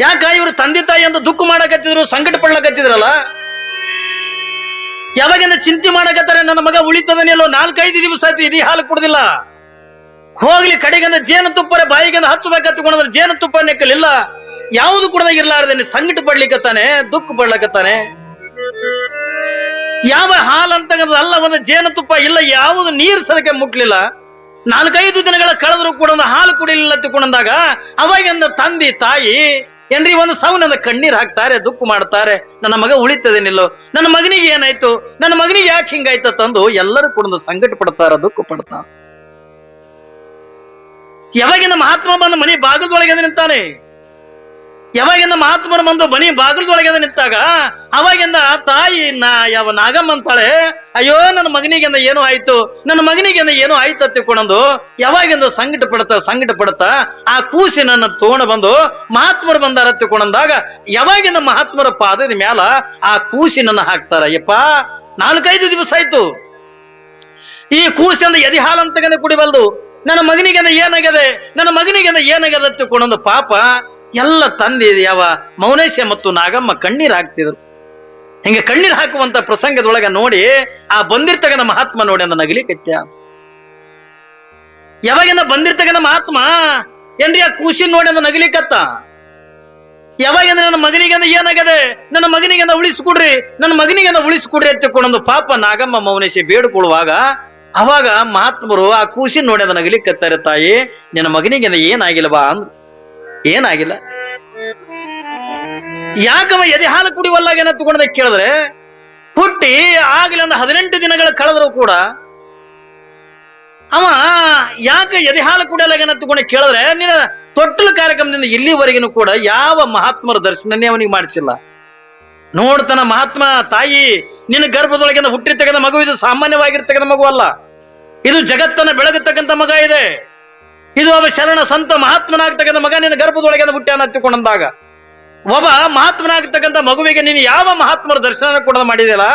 ಯಾಕ ಇವರು ತಂದೆ ತಾಯಿ ಅಂತ ದುಃಖ ಮಾಡಕತ್ತಿದ್ರು, ಸಂಕಟ ಪಡ್ಲಕತ್ತಿದ್ರಲ್ಲ, ಯಾವಾಗಿಂದ ಚಿಂತೆ ಮಾಡಕತ್ತಾರೆ, ನನ್ನ ಮಗ ಉಳಿತದನೆಲ್ಲೋ, 4-5 ದಿವಸ ಆಯ್ತು ಇದೇ ಹಾಲು ಕುಡ್ದಿಲ್ಲ, ಹೋಗ್ಲಿ ಕಡೆಗಂದ ಜೇನು ತುಪ್ಪರ ಬಾಯಿಗೆಂದ ಹಚ್ಚಬೇಕತ್ತುಕೊಂಡ್ರೆ ಜೇನು ತುಪ್ಪ ನೆಕ್ಕಲಿಲ್ಲ, ಯಾವುದು ಕೂಡ ಇರ್ಲಾರ್ದೇನೆ ಸಂಕಟ ಪಡ್ಲಿಕ್ಕತ್ತಾನೆ, ದುಃಖ ಪಡ್ಲಕತ್ತಾನೆ. ಯಾವ ಹಾಲು ಅಂತ ಅಲ್ಲ, ಒಂದು ಜೇನು ತುಪ್ಪ ಇಲ್ಲ, ಯಾವುದು ನೀರು ಸದಕ್ಕೆ ಮುಟ್ಲಿಲ್ಲ. 4-5 ದಿನಗಳ ಕಳೆದ್ರು ಕೂಡ ಒಂದು ಹಾಲು ಕುಡಿಲಿಲ್ಲ ತಿಳ್ಕೊಂಡಾಗ ಅವಾಗಿಂದ ತಂದೆ ತಾಯಿ ಏನ್ರಿ ಒಂದು ಸಾವನ್ನ ಕಣ್ಣೀರ್ ಹಾಕ್ತಾರೆ, ದುಃಖ ಮಾಡ್ತಾರೆ. ನನ್ನ ಮಗ ಉಳಿತದೇನಿಲ್ಲೋ, ನನ್ನ ಮಗನಿಗೆ ಏನಾಯ್ತು, ನನ್ನ ಮಗನಿಗೆ ಯಾಕೆ ಹಿಂಗಾಯ್ತು ತಂದು ಎಲ್ಲರೂ ಕೂಡ ಸಂಕಟ ಪಡ್ತಾರ, ದುಃಖ ಪಡ್ತಾರ. ಯಾವಾಗಿಂದ ಮಹಾತ್ಮ ಬಂದು ಮನೆ ಬಾಗಿಲದೊಳಗೆ ನಿಂತಾನೆ, ಯಾವಾಗಿಂದ ಮಹಾತ್ಮರು ಬಂದು ಮನೆ ಬಾಗಿಲದೊಳಗೆ ನಿಂತಾಗ ಅವಾಗಿಂದ ತಾಯಿ ಯಾವ ನಾಗಮ್ಮ ಅಂತಾಳೆ, ಅಯ್ಯೋ ನನ್ನ ಮಗನಿಗೆಂದ ಏನೋ ಆಯ್ತು, ನನ್ನ ಮಗನಿಗೆಂದ ಏನೋ ಆಯ್ತು ತಿಳ್ಕೊಂಡು ಯಾವಾಗಿಂದ ಸಂಕಟ ಪಡ್ತಾ ಆ ಕೂಸಿನನ್ನ ತೋಣ ಬಂದು ಮಹಾತ್ಮರು ಬಂದಾರ ತಿಳ್ಕೊಂಡಾಗ ಯಾವಾಗಿಂದ ಮಹಾತ್ಮರ ಪಾದದ ಮ್ಯಾಲ ಆ ಕೂಸಿನನ್ನ ಹಾಕ್ತಾರ. ಯಪ್ಪ 4-5 ದಿವಸ ಆಯ್ತು ಈ ಕೂಸಿಂದ ಎದಿ ಹಾಲು ಅಂತ ಕುಡಿಬಲ್ದು, ನನ್ನ ಮಗನಿಗೆಂದ ಏನಾಗ್ಯದೆ, ನನ್ನ ಮಗನಿಗೆಂದ ಏನಾಗ್ಯದ ತಿಳ್ಕೊಂಡು ಪಾಪ ಎಲ್ಲ ತಂದೆ ಯಾವ ಮೌನೇಶ ಮತ್ತು ನಾಗಮ್ಮ ಕಣ್ಣೀರ್ ಹಾಕ್ತಿದ್ರು. ಹಿಂಗೆ ಕಣ್ಣೀರ್ ಹಾಕುವಂತ ಪ್ರಸಂಗದೊಳಗ ನೋಡಿ ಆ ಬಂದಿರ್ತಕ್ಕಂಥ ಮಹಾತ್ಮ ನೋಡಿ ಅಂದ ನಗಲಿಕತ್ಯ. ಯಾವಾಗಿಂದ ಬಂದಿರ್ತಕ್ಕಂಥ ಮಹಾತ್ಮ ಏನ್ರಿ ಆ ಕೂಸಿನ ನೋಡಿ ಅಂದ ನಗಲಿಕತ್ತ. ಯಾವಾಗಿಂದ ನನ್ನ ಮಗನಿಗೆಂದ ಏನಾಗದೆ, ನನ್ನ ಮಗನಿಗೆಂದ ಉಳಿಸ್ಕೊಡ್ರಿ, ನನ್ನ ಮಗನಿಗೆಂದ ಉಳಿಸ್ಕೊಡ್ರಿ ಅಂತ ತಿಳ್ಕೊಂಡು ಪಾಪ ನಾಗಮ್ಮ ಮೌನೇಶ ಬೇಡ್ಕೊಳ್ಳುವಾಗ ಅವಾಗ ಮಹಾತ್ಮರು ಆ ಕೂಸಿನ ನೋಡಿ ಅಂದ ನಗಲಿಕತ್ತಾರೆ. ತಾಯಿ ನಿನ್ನ ಮಗನಿಗೆಂದ ಏನಾಗಿಲ್ವಾ ಅಂದ್ರು. ಏನಾಗಿಲ್ಲ. ಯಾಕವ ಎದೆ ಹಾಲು ಕುಡಿವಲ್ಲಾಗೇನ ತಗೊಂಡ ಕೇಳಿದ್ರೆ, ಹುಟ್ಟಿ ಆಗ್ಲಿ ಒಂದು 18 ದಿನಗಳ ಕಳೆದ್ರು ಕೂಡ ಅವ ಯಾಕೆ ಎದೆ ಹಾಲು ಕುಡಿಯಲಾಗೇನ ತಗೊಂಡ ಕೇಳಿದ್ರೆ, ನಿನ್ನ ತೊಟ್ಟಲು ಕಾರ್ಯಕ್ರಮದಿಂದ ಇಲ್ಲಿವರೆಗಿನೂ ಕೂಡ ಯಾವ ಮಹಾತ್ಮರ ದರ್ಶನನೇ ಅವನಿಗೆ ಮಾಡಿಸಿಲ್ಲ. ನೋಡ್ತಾನ ಮಹಾತ್ಮ, ತಾಯಿ ನಿನ್ನ ಗರ್ಭದೊಳಗಿಂದ ಹುಟ್ಟಿರ್ತಕ್ಕಂಥ ಮಗು ಇದು ಸಾಮಾನ್ಯವಾಗಿರ್ತಕ್ಕಂಥ ಮಗು ಅಲ್ಲ, ಇದು ಜಗತ್ತನ್ನ ಬೆಳಗತಕ್ಕಂಥ ಮಗ ಇದೆ, ಇದು ಒಬ್ಬ ಶರಣ ಸಂತ ಮಹಾತ್ಮನಾಗ್ತಕ್ಕಂಥ ಮಗ ನಿನ್ನ ಗರ್ಭದೊಳಗೆ ಹುಟ್ಟ್ಯಾನ ಹತ್ತಿಕೊಂಡಂದಾಗ ಒಬ್ಬ ಮಹಾತ್ಮನಾಗ್ತಕ್ಕಂಥ ಮಗುವಿಗೆ ನೀನು ಯಾವ ಮಹಾತ್ಮರ ದರ್ಶನ ಕೂಡ ಮಾಡಿದೆಯಲ್ಲ,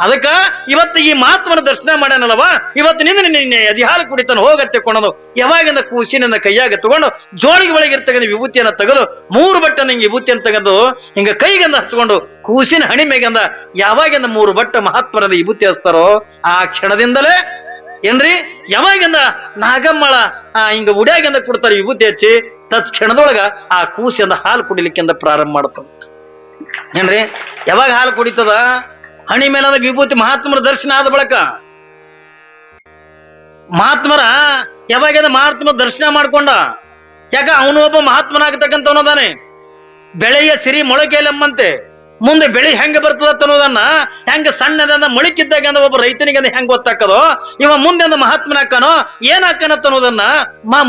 ಅದಕ್ಕ ಇವತ್ತು ಈ ಮಹಾತ್ಮನ ದರ್ಶನ ಮಾಡ್ಯಾನಲ್ವ, ಇವತ್ತು ನಿನ್ನ ಎದಿ ಹಾಲು ಕುಡಿತಾನೆ ಹೋಗತ್ತೆ ಕೊಂಡದು. ಯಾವಾಗಿಂದ ಕೂಸಿನಿಂದ ಕೈಯಾಗ ತಗೊಂಡು ಜೋಳಿಗೆ ಒಳಗಿರ್ತಕ್ಕಂಥ ವಿಭೂತಿಯನ್ನ ತೆಗೆದು 3 ಬಟ್ಟೆ ಹಿಂಗೆ ವಿಭೂತಿಯನ್ನು ತೆಗೆದು ಹಿಂಗ ಕೈಗಂದ ಹಚ್ಕೊಂಡು ಕೂಸಿನ ಹಣಿಮೆಗಂದ ಯಾವಾಗಿಂದ 3 ಬಟ್ಟೆ ಮಹಾತ್ಮರದ ವಿಭೂತಿ ಹಚ್ತಾರೋ ಆ ಕ್ಷಣದಿಂದಲೇ ಏನ್ರಿ ಯಾವಾಗಿಂದ ನಾಗಮ್ಮಳ ಹಿಂಗ ಉಡ್ಯಾಗಿಂದ ಕೊಡ್ತಾರೆ ವಿಭೂತಿ ಹಚ್ಚಿ ತತ್ಕ್ಷಣದೊಳಗ ಆ ಕೂಸಿಂದ ಹಾಲು ಕುಡಿಲಿಕ್ಕಿಂದ ಪ್ರಾರಂಭ ಮಾಡ್ತದ. ಏನ್ರಿ ಯಾವಾಗ ಹಾಲು ಕುಡಿತದ, ಹಣಿ ಮೇಲದ ವಿಭೂತಿ ಮಹಾತ್ಮರ ದರ್ಶನ ಆದ ಬಳಕ ಮಹಾತ್ಮರ ಯಾವಾಗ ಮಹಾತ್ಮ ದರ್ಶನ ಮಾಡ್ಕೊಂಡ. ಯಾಕ ಅವನು ಒಬ್ಬ ಮಹಾತ್ಮನಾಗತಕ್ಕಂಥವನದಾನೆ. ಬೆಳೆಯ ಸಿರಿ ಮೊಳಕೆಯಲ್ಲಮ್ಮಂತೆ. ಮುಂದೆ ಬೆಳಿ ಹೆಂಗ ಬರ್ತದ ಅನ್ನೋದನ್ನ ಹೆಂಗ ಸಣ್ಣದನ್ನ ಮೊಳಕಿದ್ದಾಗ ಅಂದ ಒಬ್ಬ ರೈತನಿಗೆ ಹೆಂಗ ಗೊತ್ತಾಕದೋ, ಇವ ಮುಂದೆ ಅಂದ ಮಹಾತ್ಮನಾಕನೋ ಏನಾಕನತ್ತ ಅನ್ನೋದನ್ನ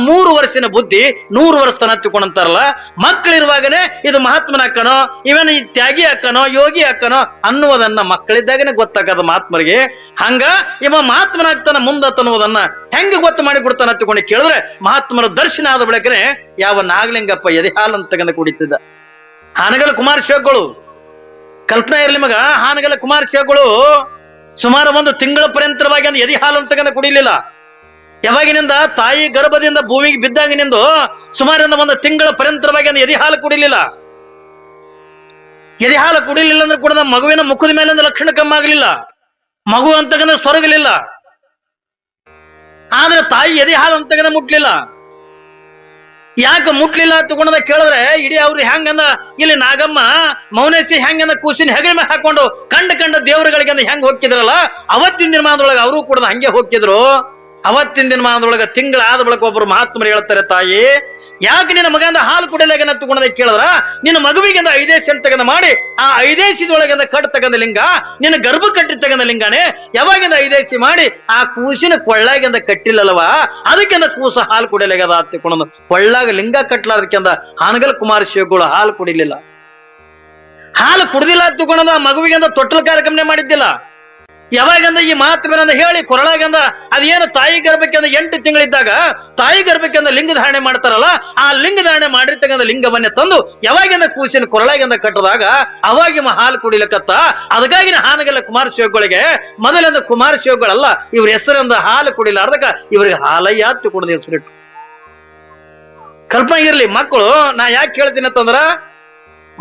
3 ವರ್ಷದ ಬುದ್ಧಿ 100 ವರ್ಷ ತನ ಹತ್ತಿಕೊಂಡಂತಾರಲ್ಲ, ಮಕ್ಕಳಿರುವಾಗನೇ ಇದು ಮಹಾತ್ಮನಾಕನೋ ಇವನ ಈ ತ್ಯಾಗಿ ಹಾಕನೋ ಯೋಗಿ ಹಾಕನೋ ಅನ್ನುವುದನ್ನ ಮಕ್ಕಳಿದ್ದಾಗನೇ ಗೊತ್ತಾಕದ ಮಹಾತ್ಮರಿಗೆ. ಹಂಗ ಇವ ಮಹಾತ್ಮನಾಗ್ತಾನ ಮುಂದತ್ತನ್ನುವುದನ್ನ ಹೆಂಗ ಗೊತ್ತು ಮಾಡಿ ಕೊಡ್ತಾನ ಹತ್ತಿಕೊಂಡು ಕೇಳಿದ್ರೆ, ಮಹಾತ್ಮರ ದರ್ಶನ ಆದ ಬಳಿಕನೆ ಯಾವ ನಾಗಲಿಂಗಪ್ಪ ಎದೆ ಹಾಲನ್ನು ತಗಂದು ಕುಡಿತಿದ್ದ. ಹಾನಗಲ್ ಕುಮಾರಶಿವಗಳು ಕಲ್ಪನಾ ಇರಲಿ ಮಗ, ಹಾನಗಲ್ ಕುಮಾರಶಿವಗಳು ಸುಮಾರು 1 ತಿಂಗಳ ಪರ್ಯಂತರವಾಗಿ ಒಂದು ಎದೆ ಹಾಲನ್ನು ತಗಂದು ಕುಡಿಲಿಲ್ಲ. ಯಾವಾಗಿನಿಂದ ತಾಯಿ ಗರ್ಭದಿಂದ ಭೂಮಿಗೆ ಬಿದ್ದಾಗಿನಿಂದ ಸುಮಾರು 1 ತಿಂಗಳ ಪರ್ಯಂತರವಾಗಿ ಒಂದು ಎದೆ ಹಾಲು ಕುಡಿಲಿಲ್ಲ. ಎದೆ ಹಾಲು ಕುಡಿಲಿಲ್ಲ ಅಂದ್ರೆ ಕೂಡ ನಮ್ಮ ಮಗುವಿನ ಮುಖದ ಮೇಲೆ ಲಕ್ಷಣ ಕಮ್ಮಾಗಲಿಲ್ಲ, ಮಗು ಅಂತಗಂದ ಸೊರಗಲಿಲ್ಲ. ಆದ್ರೆ ತಾಯಿ ಎದೆ ಹಾಲು ಅಂತಗಂದ ಮುಟ್ಲಿಲ್ಲ. ಯಾಕೆ ಮುಟ್ಲಿಲ್ಲ ತಗೊಂಡ ಕೇಳಿದ್ರೆ, ಇಡೀ ಅವ್ರು ಹೆಂಗಂದ ಇಲ್ಲಿ ನಾಗಮ್ಮ ಮೌನೇಸಿ ಹೆಂಗಂದ ಕೂಸಿನ ಹೆಗಲ ಮೇಲೆ ಹಾಕೊಂಡು ಕಂಡ ದೇವರುಗಳಿಗೆ ಹೆಂಗ್ ಹೋಗ್ತಿದ್ರಲ್ಲ, ಅವತ್ತಿನ ದಿನಮಾನದೊಳಗೆ ಅವರು ಕೂಡ ಹಂಗೆ ಹೋಗ್ತಿದ್ರು. ಅವತ್ತಿನ ದಿನಮಾನದೊಳಗೆ ತಿಂಗಳಾದ ಬಳಿಕ ಒಬ್ಬರು ಮಹಾತ್ಮರು ಹೇಳ್ತಾರೆ, ತಾಯಿ ಯಾಕೆ ನಿನ್ನ ಮಗಂದ ಹಾಲು ಕುಡಿಯಲಾಗನ ತಗೊಂಡ ಕೇಳಿದ್ರ, ನಿನ್ನ ಮಗುವಿಗೆ 5 ಸೆಂಟ್ ತಗಂದ ಮಾಡಿ ಆ 5 ಕಟ್ ತಗಂದ ಲಿಂಗ ನಿನ್ನ ಗರ್ಭ ಕಟ್ಟಿ ತಗಂದ ಲಿಂಗಾನೆ ಯಾವಾಗಿಂದ 5 ಮಾಡಿ ಆ ಕೂಸಿನ ಕೊಳ್ಳಾಗಿಂದ ಕಟ್ಟಿಲ್ಲಲ್ವಾ, ಅದಕ್ಕಿಂದ ಕೂಸ ಹಾಲು ಕುಡಿಯಲಾಗದ ಹತ್ತಿಕೊಂಡು ಕೊಳ್ಳಾಗ ಲಿಂಗ ಕಟ್ಲಾರ್ದಕ್ಕಿಂದ ಹಾನಗಲ್ ಕುಮಾರಶಿವಗಳು ಹಾಲು ಕುಡಿಲಿಲ್ಲ. ಹಾಲು ಕುಡ್ದಿಲ್ಲ ಹತ್ತಿಕೊಂಡ ಮಗುವಿಗೆ ತೊಟ್ಟಲ ಕಾರ್ಯಕ್ರಮ ಮಾಡಿದ್ದಿಲ್ಲ. ಯಾವಾಗಂದ ಈ ಮಹಾತ್ಮರಂದ ಹೇಳಿ ಕೊರಳಾಗಂದ ಅದೇನು ತಾಯಿ ಗರ್ಭಕ್ಕೆ 8 ತಿಂಗಳಿದ್ದಾಗ ತಾಯಿ ಗರ್ಭಕ್ಕೆ ಲಿಂಗ ಧಾರಣೆ ಮಾಡ್ತಾರಲ್ಲ, ಆ ಲಿಂಗ ಧಾರಣೆ ಮಾಡಿರ್ತಕ್ಕಂಥ ಲಿಂಗವನ್ನೇ ತಂದು ಯಾವಾಗಿಂದ ಕೂಸಿನ ಕೊರಳಾಗಿಂದ ಕಟ್ಟದಾಗ ಅವಾಗಿ ಹಾಲು ಕುಡಿಲಕತ್ತ. ಅದಕ್ಕಾಗಿ ಹಾನಗಲ್ಲ ಕುಮಾರಶಿವಗಳಿಗೆ ಮೊದಲಿಂದ ಕುಮಾರಶಿವಗಳಲ್ಲ ಇವ್ರ ಹೆಸರಿಂದ ಹಾಲು ಕುಡಿಲಾರ್ದಕ್ಕ ಇವ್ರಿಗೆ ಹಾಲಯ್ಯ ಹತ್ತಿಕೊಂಡ ಹೆಸರಿಟ್ಟು. ಕಲ್ಪನೆ ಇರ್ಲಿ, ಮಕ್ಕಳು ನಾ ಯಾಕೆ ಹೇಳ್ತೀನಿ ಅಂತಂದ್ರ,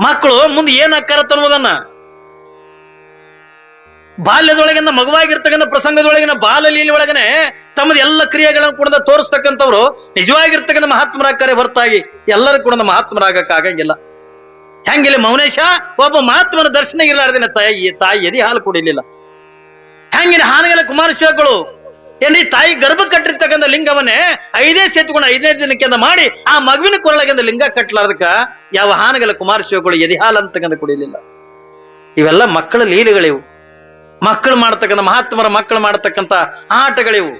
ಮಕ್ಕಳು ಮುಂದೆ ಏನ್ ಆಕಾರ ಅನ್ನೋದನ್ನ ಬಾಲ್ಯದೊಳಗಿನ ಮಗುವಾಗಿರ್ತಕ್ಕಂಥ ಪ್ರಸಂಗದೊಳಗಿನ ಬಾಲಲೀಲೆ ಒಳಗನೆ ತಮ್ಮದ ಎಲ್ಲ ಕ್ರಿಯೆಗಳನ್ನು ಕೂಡ ತೋರಿಸ್ತಕ್ಕಂಥವ್ರು ನಿಜವಾಗಿರ್ತಕ್ಕಂಥ ಮಹಾತ್ಮರಾಗ್ತಾರೆ ಹೊರತಾಗಿ ಎಲ್ಲರೂ ಕೂಡ ಮಹಾತ್ಮರಾಗಕ್ಕೆ ಆಗಂಗಿಲ್ಲ. ಹೆಂಗಿಲ್ಲ ಮೌನೇಶ ಒಬ್ಬ ಮಹಾತ್ಮನ ದರ್ಶನ ಇರಲಾರ್ದಿನ ತಾಯಿ ಎದೆ ಹಾಲು ಕುಡಿಲಿಲ್ಲ. ಹೆಂಗಿನ ಹಾನಗಲ್ ಕುಮಾರಶಿವಗಳು ಏನ್ರಿ ತಾಯಿ ಗರ್ಭ ಕಟ್ಟಿರ್ತಕ್ಕಂಥ ಲಿಂಗವನ್ನೇ 5 ಸೆತ್ಕೊಂಡು 5ನೇ ದಿನಕ್ಕಿಂದ ಮಾಡಿ ಆ ಮಗುವಿನ ಕೊರಳಗಿಂದ ಲಿಂಗ ಕಟ್ಟಲಾರ್ದಕ್ಕ ಯಾವ ಹಾನಗಲ್ ಕುಮಾರಶಿವಗಳು ಎದೆ ಹಾಲು ಅಂತಕ್ಕಂಥ ಕುಡಿಲಿಲ್ಲ. ಇವೆಲ್ಲ ಮಕ್ಕಳ ಲೀಲೆಗಳಿವು, ಮಕ್ಕಳು ಮಾಡ್ತಕ್ಕಂಥ ಮಹಾತ್ಮರ ಮಕ್ಕಳು ಮಾಡ್ತಕ್ಕಂಥ ಆಟಗಳಿವು.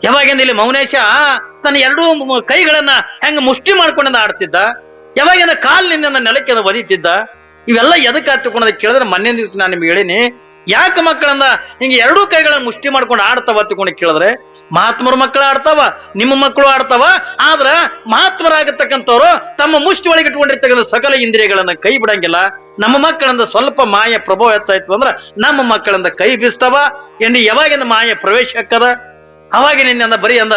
ಯಾವಾಗಿಂದ ಇಲ್ಲಿ ಮೌನೇಶ ತನ್ನ 2 ಕೈಗಳನ್ನ ಹೆಂಗ ಮುಷ್ಟಿ ಮಾಡ್ಕೊಂಡ ಆಡ್ತಿದ್ದ, ಯಾವಾಗಿಂದ ಕಾಲಿನಿಂದ ನೆಲಕ್ಕೆ ಒದಿತಿದ್ದ. ಇವೆಲ್ಲ ಎದಕ್ಕೆ ಹತ್ತಿಕೊಂಡ ಕೇಳಿದ್ರೆ, ಮೊನ್ನೆ ದಿವಸ ನಾನು ನಿಮ್ಗೆ ಹೇಳಿನಿ, ಯಾಕೆ ಮಕ್ಕಳಂದ ಹಿಂಗೆ 2 ಕೈಗಳನ್ನ ಮುಷ್ಟಿ ಮಾಡ್ಕೊಂಡು ಆಡ್ತಾವ ಹತ್ತಿಕೊಂಡು ಕೇಳಿದ್ರೆ, ಮಹಾತ್ಮರ ಮಕ್ಕಳು ಆಡ್ತಾವ, ನಿಮ್ಮ ಮಕ್ಕಳು ಆಡ್ತಾವ. ಆದ್ರ ಮಹಾತ್ಮರಾಗತಕ್ಕಂಥವ್ರು ತಮ್ಮ ಮುಷ್ಟಿ ಒಳಗೆ ಇಟ್ಕೊಂಡಿರ್ತಕ್ಕಂಥ ಸಕಲ ಇಂದ್ರಿಯಗಳನ್ನ ಕೈ ಬಿಡಂಗಿಲ್ಲ. ನಮ್ಮ ಮಕ್ಕಳಿಂದ ಸ್ವಲ್ಪ ಮಾಯ ಪ್ರಭಾವ ಹೆಚ್ಚಾಯ್ತು ಅಂದ್ರ ನಮ್ಮ ಮಕ್ಕಳಿಂದ ಕೈ ಬೀಸ್ತಾವ. ಯಾವಾಗಿಂದ ಮಾಯ ಪ್ರವೇಶ ಹಾಕದ ಅವಾಗಿನಿಂದ ಬರೀ ಅಂದ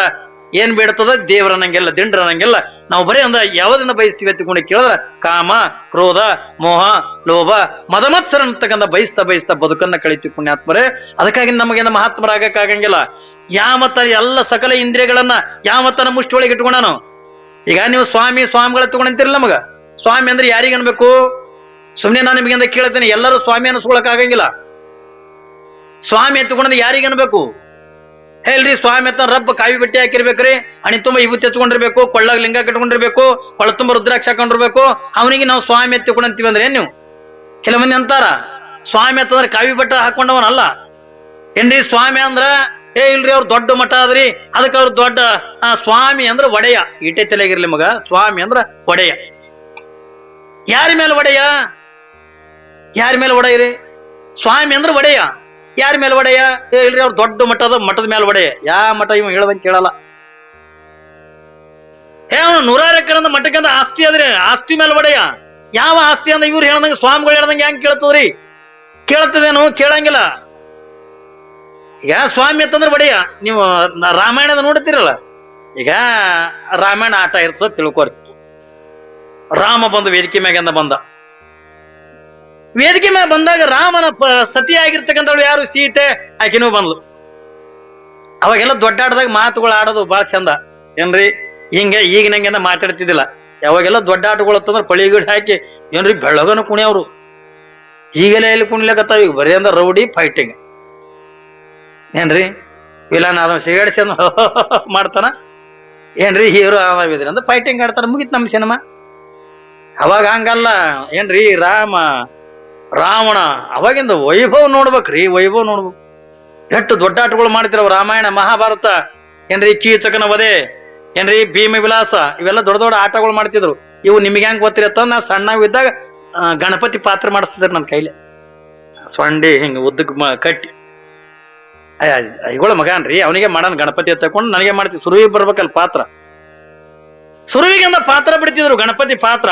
ಏನ್ ಬೇಡ್ತದ, ದೇವರನ್ನಂಗೆಲ್ಲ ದಿಂಡ್ರನ್ನಂಗೆಲ್ಲ ನಾವು ಬರೀ ಅಂದ ಯಾವ್ದನ್ನ ಬಯಸ್ತೀವಿ ಎತ್ತಿಕೊಂಡು ಕೇಳಿದ್ರ, ಕಾಮ ಕ್ರೋಧ ಮೋಹ ಲೋಭ ಮದಮತ್ಸರ ಅಂತಕ್ಕಂಥ ಬಯಸ್ತಾ ಬದುಕನ್ನ ಕಳಿತೀವಿ ಪುಣ್ಯಾತ್ಮರೇ. ಅದಕ್ಕಾಗಿ ನಮಗೇನ ಮಹಾತ್ಮರಾಗಕ್ಕಾಗಂಗಿಲ್ಲ. ಯಾಮತ್ತ ಎಲ್ಲ ಸಕಲ ಇಂದ್ರಿಯಗಳನ್ನ ಯಾಮತ್ತನ ಮುಷ್ಟಿ ಒಳಗೆ ಇಟ್ಕೊಂಡಾನು. ಈಗ ನೀವು ಸ್ವಾಮಿಗಳ ತಗೊಂಡಿರ್ತಿರಲ್ಲ, ನಮಗ ಸ್ವಾಮಿ ಅಂದ್ರೆ ಯಾರಿಗೆ ಅನ್ಬೇಕು? ಸುಮ್ನೆ ನಾನು ನಿಮಗಿಂದ ಕೇಳ್ತೇನೆ, ಎಲ್ಲರೂ ಸ್ವಾಮಿ ಅನಿಸ್ಕೊಳಕ್ ಆಗಂಗಿಲ್ಲ. ಸ್ವಾಮಿ ಎತ್ಕೊಂಡ್ ಯಾರಿಗೆ ಅನ್ಬೇಕು ಹೇಳ್ರಿ? ಸ್ವಾಮಿ ಎತ್ತ ರಬ್ಬ ಕಾವಿ ಬಟ್ಟೆ ಹಾಕಿರ್ಬೇಕ್ರಿ, ಅಣಿ ತುಂಬಾ ವಿಭೂತಿ ಎತ್ಕೊಂಡಿರ್ಬೇಕು, ಕೊಳ್ಳಾಗ ಲಿಂಗ ಕಟ್ಕೊಂಡಿರ್ಬೇಕು, ಕೊಳ ತುಂಬ ರುದ್ರಾಕ್ಷ ಹಾಕೊಂಡಿರ್ಬೇಕು. ಅವನಿಗೆ ನಾವು ಸ್ವಾಮಿ ಎತ್ಕೊಂಡಂತೀವಿ ಅಂದ್ರೆ ಏನ್ ನೀವು? ಕೆಲವು ಮಂದಿ ಅಂತಾರ ಸ್ವಾಮಿ ಎತ್ತಂದ್ರೆ ಕಾವಿ ಬಟ್ಟೆ ಹಾಕೊಂಡವನಲ್ಲ ಏನ್ರಿ. ಸ್ವಾಮಿ ಅಂದ್ರ ಇಲ್ರಿ ಅವ್ರು ದೊಡ್ಡ ಮಠ ಆದ್ರಿ, ಅದಕ್ಕೆ ಅವ್ರು ದೊಡ್ಡ ಸ್ವಾಮಿ ಅಂದ್ರ ಒಡೆಯ. ಇಟೆ ತಲೆಗಿರ್ಲಿ ಮಗ, ಸ್ವಾಮಿ ಅಂದ್ರ ಒಡೆಯ. ಯಾರ ಮೇಲೆ ಒಡೆಯ? ಯಾರ ಮೇಲೆ ಒಡೆಯರಿ? ಸ್ವಾಮಿ ಅಂದ್ರ ಒಡೆಯ. ಯಾರ ಮೇಲೆ ಒಡೆಯ? ಇಲ್ರಿ ಅವ್ರು ದೊಡ್ಡ ಮಠದ ಮೇಲೆ ಒಡೆಯ. ಯಾವ ಮಠ ಇವ್ ಹೇಳ್ದಂಗೆ ಕೇಳಲ್ಲ. ಅವನು 100 ಎಕರೆ ಮಠಕ್ಕಂದ ಆಸ್ತಿ ಆದ್ರೆ ಆಸ್ತಿ ಮೇಲೆ ಒಡೆಯ. ಯಾವ ಆಸ್ತಿ ಅಂದ ಇವ್ರು ಹೇಳ್ದಂಗೆ ಸ್ವಾಮಿಗಳು ಹೇಳ್ದಂಗೆ ಹೆಂಗ್ ಕೇಳ್ತದ್ರಿ? ಕೇಳ್ತದೇನು? ಕೇಳಂಗಿಲ್ಲ. ಈಗ ಸ್ವಾಮಿ ಅಂತಂದ್ರೆ ಒಡೆಯ. ನೀವು ರಾಮಾಯಣದ ನೋಡ್ತೀರಲ್ಲ, ಈಗ ರಾಮಾಯಣ ಆಟ ಇರ್ತದ ತಿಳ್ಕೊರಿ. ರಾಮ ಬಂದು ವೇದಿಕೆ ಮ್ಯಾಗಿಂದ ಬಂದ. ವೇದಿಕೆ ಮ್ಯಾಗ ಬಂದಾಗ ರಾಮನ ಸತಿಯಾಗಿರ್ತಕ್ಕಂಥವ್ಳು ಯಾರು? ಸೀತೆ. ಆಕಿನೂ ಬಂದ್ಲು. ಅವಾಗೆಲ್ಲ ದೊಡ್ಡಾಟದಾಗ ಮಾತುಗಳು ಆಡೋದು ಬಹಳ ಚಂದ ಏನ್ರಿ. ಹಿಂಗೆ ಈಗ ನಂಗೆಂದ ಮಾತಾಡ್ತಿದ್ದಿಲ್ಲ. ಯಾವಾಗೆಲ್ಲ ದೊಡ್ಡ ಆಟಗಳು ಅಂತಂದ್ರೆ ಪಳಿಗಿಡ್ ಹಾಕಿ ಏನ್ರಿ ಬೆಳಗನ ಕುಣಿಯವ್ರು. ಈಗಲೇ ಎಲ್ಲಿ ಕುಣಿಲಕತ್ತಾವ? ಈಗ ಬರೀ ಅಂದ್ರ ರೌಡಿ ಫೈಟಿಂಗ್ ಏನ್ರಿ. ವಿಲನ್ ಅದನ್ನ ಸಿಗಾಡಿಸಿ ಮಾಡ್ತಾನ ಏನ್ರಿ. ಹೀರೋ ಆದ್ರಿ ಅಂದ್ರೆ ಫೈಟಿಂಗ್ ಆಡ್ತಾರ, ಮುಗಿತ್ ನಮ್ಮ ಸಿನಿಮಾ. ಅವಾಗ ಹಂಗಲ್ಲ ಏನ್ರಿ ರಾವಣ ಅವಾಗಿಂದ ವೈಭವ ನೋಡ್ಬೇಕ್ರಿ, ವೈಭವ ನೋಡ್ಬೇಕು. ಎಷ್ಟು ದೊಡ್ಡ ಆಟಗಳು ಮಾಡ್ತಿರವ ರಾಮಾಯಣ ಮಹಾಭಾರತ ಏನ್ರಿ, ಕೀಚಕನ ವಧೆ ಏನ್ರಿ, ಭೀಮ ವಿಲಾಸ, ಇವೆಲ್ಲ ದೊಡ್ಡ ದೊಡ್ಡ ಆಟಗಳು ಮಾಡ್ತಿದ್ರು. ಇವು ನಿಮ್ಗೆ ಹೆಂಗ್ ಗೊತ್ತಿರತ್ತ, ನಾ ಸಣ್ಣವಿದ್ದಾಗ ಗಣಪತಿ ಪಾತ್ರ ಮಾಡಿಸ್ತಿದ್ರು ನನ್ನ ಕೈಲಿ, ಸೊಂಡಿ ಹಿಂಗ ಉದ್ದಕ್ ಕಟ್ಟಿ. ಇಗಳ ಮಗನ್ರಿ, ಅವನಿಗೆ ಮಾಡೋಣ ಗಣಪತಿ ತಕೊಂಡು ನನಗೆ ಮಾಡ್ತಿದ್ರು. ಸುರುವಿಗೆ ಬರ್ಬೇಕಲ್ಲ ಪಾತ್ರ, ಸುರುವಿಗೆ ಪಾತ್ರ ಬಿಡ್ತಿದ್ರು ಗಣಪತಿ ಪಾತ್ರ.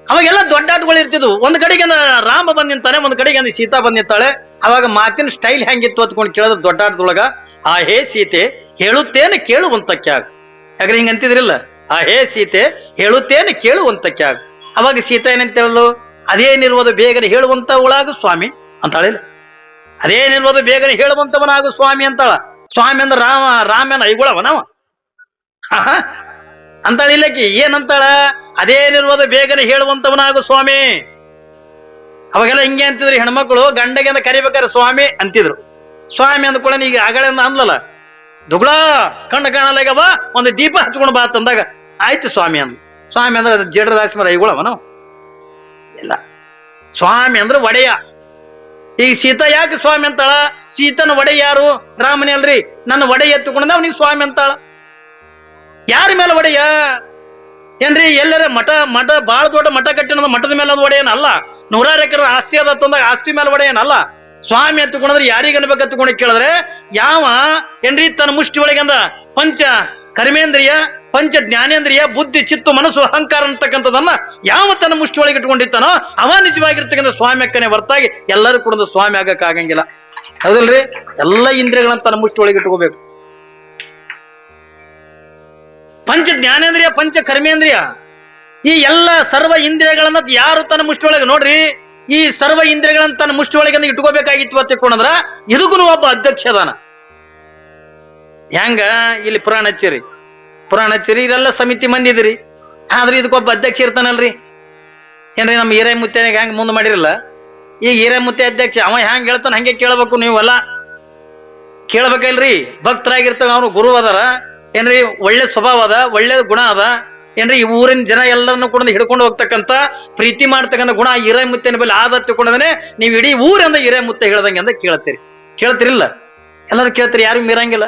ಅವಾಗೆಲ್ಲ ದೊಡ್ಡ ಆಟಗಳು ಇರ್ತಿದ್ವು. ಒಂದ್ ಕಡೆಗೆ ರಾಮ ಬಂದ್ ನಿಂತಾನೆ, ಒಂದ್ ಕಡೆಗೆ ಸೀತಾ ಬಂದ್ ನಿಂತಾಳೆ. ಅವಾಗ ಮಾತಿನ ಸ್ಟೈಲ್ ಹೆಂಗಿತ್ತು ಅಂತ್ಕೊಂಡು ಕೇಳಿದ್ರು ದೊಡ್ಡ ಆಟದೊಳಗ, ಆ ಹೇ ಸೀತೆ ಹೇಳುತ್ತೇನೆ ಕೇಳುವಂತಕ್ಯಾಗ. ಯಾಕ್ರೆ ಹಿಂಗ ಅಂತಿದ್ರಿಲ್ಲ, ಆ ಹೇ ಸೀತೆ ಹೇಳುತ್ತೇನೆ ಕೇಳುವಂತಕ್ಯಾಗ. ಅವಾಗ ಸೀತಾ ಏನಂತ ಹೇಳಲು, ಅದೇನಿರುವುದು ಬೇಗನೆ ಹೇಳುವಂತವಳಾಗು ಸ್ವಾಮಿ ಅಂತಾಳಿಲ್ಲ. ಅದೇನಿರುವುದು ಬೇಗನೆ ಹೇಳುವಂತವನಾಗು ಸ್ವಾಮಿ ಅಂತಾಳ. ಸ್ವಾಮಿ ಅಂದ್ರೆ ರಾಮನ ಐಗುಳವನವ ಅಂತಾಳ. ಇಲ್ಲಕಿ ಏನಂತಾಳ, ಅದೇನಿರುವುದು ಬೇಗನೆ ಹೇಳುವಂತವನಾಗು ಸ್ವಾಮಿ. ಅವಾಗೆಲ್ಲ ಹಿಂಗೆ ಅಂತಿದ್ರು ಹೆಣ್ಮಕ್ಳು, ಗಂಡಗೆ ಅಂತ ಕರಿಬೇಕಾದ್ರೆ ಸ್ವಾಮಿ ಅಂತಿದ್ರು. ಸ್ವಾಮಿ ಅಂದ ಕೂಡ ಈಗ ಆಗಳಿಂದ ಅಂದ್ಲಲ್ಲ, ದುಗ್ಳ ಕಣ್ಣು ಕಾಣಲಾಗವ, ಒಂದು ದೀಪ ಹಚ್ಕೊಂಡು ಬಾ ತಂದಾಗ ಆಯ್ತು ಸ್ವಾಮಿ ಅಂದ್. ಸ್ವಾಮಿ ಅಂದ್ರೆ ಜೇಡ್ರ ದಾಸಿಮರ ಐಗುಳವನ ಇಲ್ಲ. ಸ್ವಾಮಿ ಅಂದ್ರೆ ಒಡೆಯ. ಈಗ ಸೀತಾ ಯಾಕೆ ಸ್ವಾಮಿ ಅಂತಾಳ, ಸೀತನ ಒಡೆ ಯಾರು, ರಾಮನೇ ಅಲ್ರಿ. ನನ್ನ ಒಡೆ ಎತ್ತುಕೊಂಡ ಅವನಿಗೆ ಸ್ವಾಮಿ ಅಂತಾಳ. ಯಾರ ಮೇಲೆ ಒಡೆಯ ಏನ್ರಿ, ಎಲ್ಲರ ಮಠ ಬಾಳ ದೊಡ್ಡ ಮಠ ಕಟ್ಟಿನ ಮಠದ ಮೇಲೆ ಅದು ಒಡೆಯನಲ್ಲ. 100 ಎಕರೆ ಆಸ್ತಿ ಅದ ತಂದಾಗ ಆಸ್ತಿ ಮೇಲೆ ಒಡೆಯನಲ್ಲ. ಸ್ವಾಮಿ ಎತ್ತುಕೊಂಡ್ರೆ ಯಾರಿಗೆ ಅನ್ಬೇಕು ಎತ್ತುಕೊಂಡು ಕೇಳಿದ್ರೆ, ಯಾವ ಏನ್ರಿ ತನ್ನ ಮುಷ್ಟಿ ಒಳಗಂದ ಪಂಚ ಕರ್ಮೇಂದ್ರಿಯ, ಪಂಚ ಜ್ಞಾನೇಂದ್ರಿಯ, ಬುದ್ಧಿ, ಚಿತ್ತು, ಮನಸ್ಸು, ಅಹಂಕಾರ ಅಂತಕ್ಕಂಥದನ್ನ ಯಾವ ತನ್ನ ಮುಷ್ಟಿ ಒಳಗೆ ಇಟ್ಕೊಂಡಿರ್ತಾನೋ ಅವ ನಿಜವಾಗಿರ್ತಕ್ಕಂಥ ಸ್ವಾಮಿ ಅಕ್ಕನೆ ಹೊರತಾಗಿ ಎಲ್ಲರೂ ಕೂಡ ಸ್ವಾಮಿ ಆಗಕ್ಕೆ ಆಗಂಗಿಲ್ಲ. ಹೌದಲ್ರಿ? ಎಲ್ಲ ಇಂದ್ರಿಯಗಳನ್ನ ತನ್ನ ಮುಷ್ಟಿ ಒಳಗೆ ಇಟ್ಕೋಬೇಕು. ಪಂಚ ಜ್ಞಾನೇಂದ್ರಿಯ, ಪಂಚ ಕರ್ಮೇಂದ್ರಿಯ, ಈ ಎಲ್ಲ ಸರ್ವ ಇಂದ್ರಿಯಗಳನ್ನ ಯಾರು ತನ್ನ ಮುಷ್ಟಿ ಒಳಗೆ ನೋಡ್ರಿ, ಈ ಸರ್ವ ಇಂದ್ರಿಯಗಳನ್ನ ತನ್ನ ಮುಷ್ಟಿ ಒಳಗೆ ಇಟ್ಕೋಬೇಕಾಗಿತ್ತು ಅಂತ ತಿಳ್ಕೊಂಡ್ರ ಇದಕ್ಕೂ ಒಬ್ಬ ಅಧ್ಯಕ್ಷ ಅದಾನ. ಹೆಂಗ ಇಲ್ಲಿ ಪುರಾಣ ಹಚ್ಚಿರಿ ಇದೆಲ್ಲ ಸಮಿತಿ ಮಂದಿ ಇದ್ರಿ, ಆದ್ರೆ ಇದಕ್ಕೊಬ್ಬ ಅಧ್ಯಕ್ಷ ಇರ್ತಾನಲ್ರಿ. ಏನ್ರಿ, ನಮ್ಮ ಹಿರೇ ಮುತ್ತೆನಾಗ ಹೆಂಗ್ ಮುಂದೆ ಮಾಡಿರಲ್ಲ, ಈಗ ಹಿರೇ ಮುತ್ತೆ ಅಧ್ಯಕ್ಷ, ಅವ ಹೆಂಗ್ ಹೇಳ್ತಾನ ಹಂಗೆ ಕೇಳ್ಬೇಕು. ನೀವೆಲ್ಲ ಕೇಳ್ಬೇಕಲ್ರಿ. ಭಕ್ತರಾಗಿರ್ತಾವ, ಅವ್ರು ಗುರು ಅದಾರ ಏನ್ರಿ, ಒಳ್ಳೆ ಸ್ವಭಾವ ಅದ, ಒಳ್ಳೆ ಗುಣ ಅದ ಏನ್ರಿ, ಈ ಊರಿನ ಜನ ಎಲ್ಲರನ್ನು ಕೂಡ ಹಿಡ್ಕೊಂಡು ಹೋಗ್ತಕ್ಕಂಥ ಪ್ರೀತಿ ಮಾಡ್ತಕ್ಕಂಥ ಗುಣ ಹಿರೇ ಮುತ್ತಿನ ಮೇಲೆ ಆದ ತಿಳ್ಕೊಂಡೇ ನೀವು ಇಡೀ ಊರಿಂದ ಹಿರೇ ಮುತ್ತೆ ಹೇಳ್ದಂಗೆ ಅಂತ ಕೇಳ್ತಿರಿಲ್ಲ. ಎಲ್ಲರೂ ಕೇಳ್ತೀರಿ, ಯಾರು ಮೀರಂಗಿಲ್ಲ.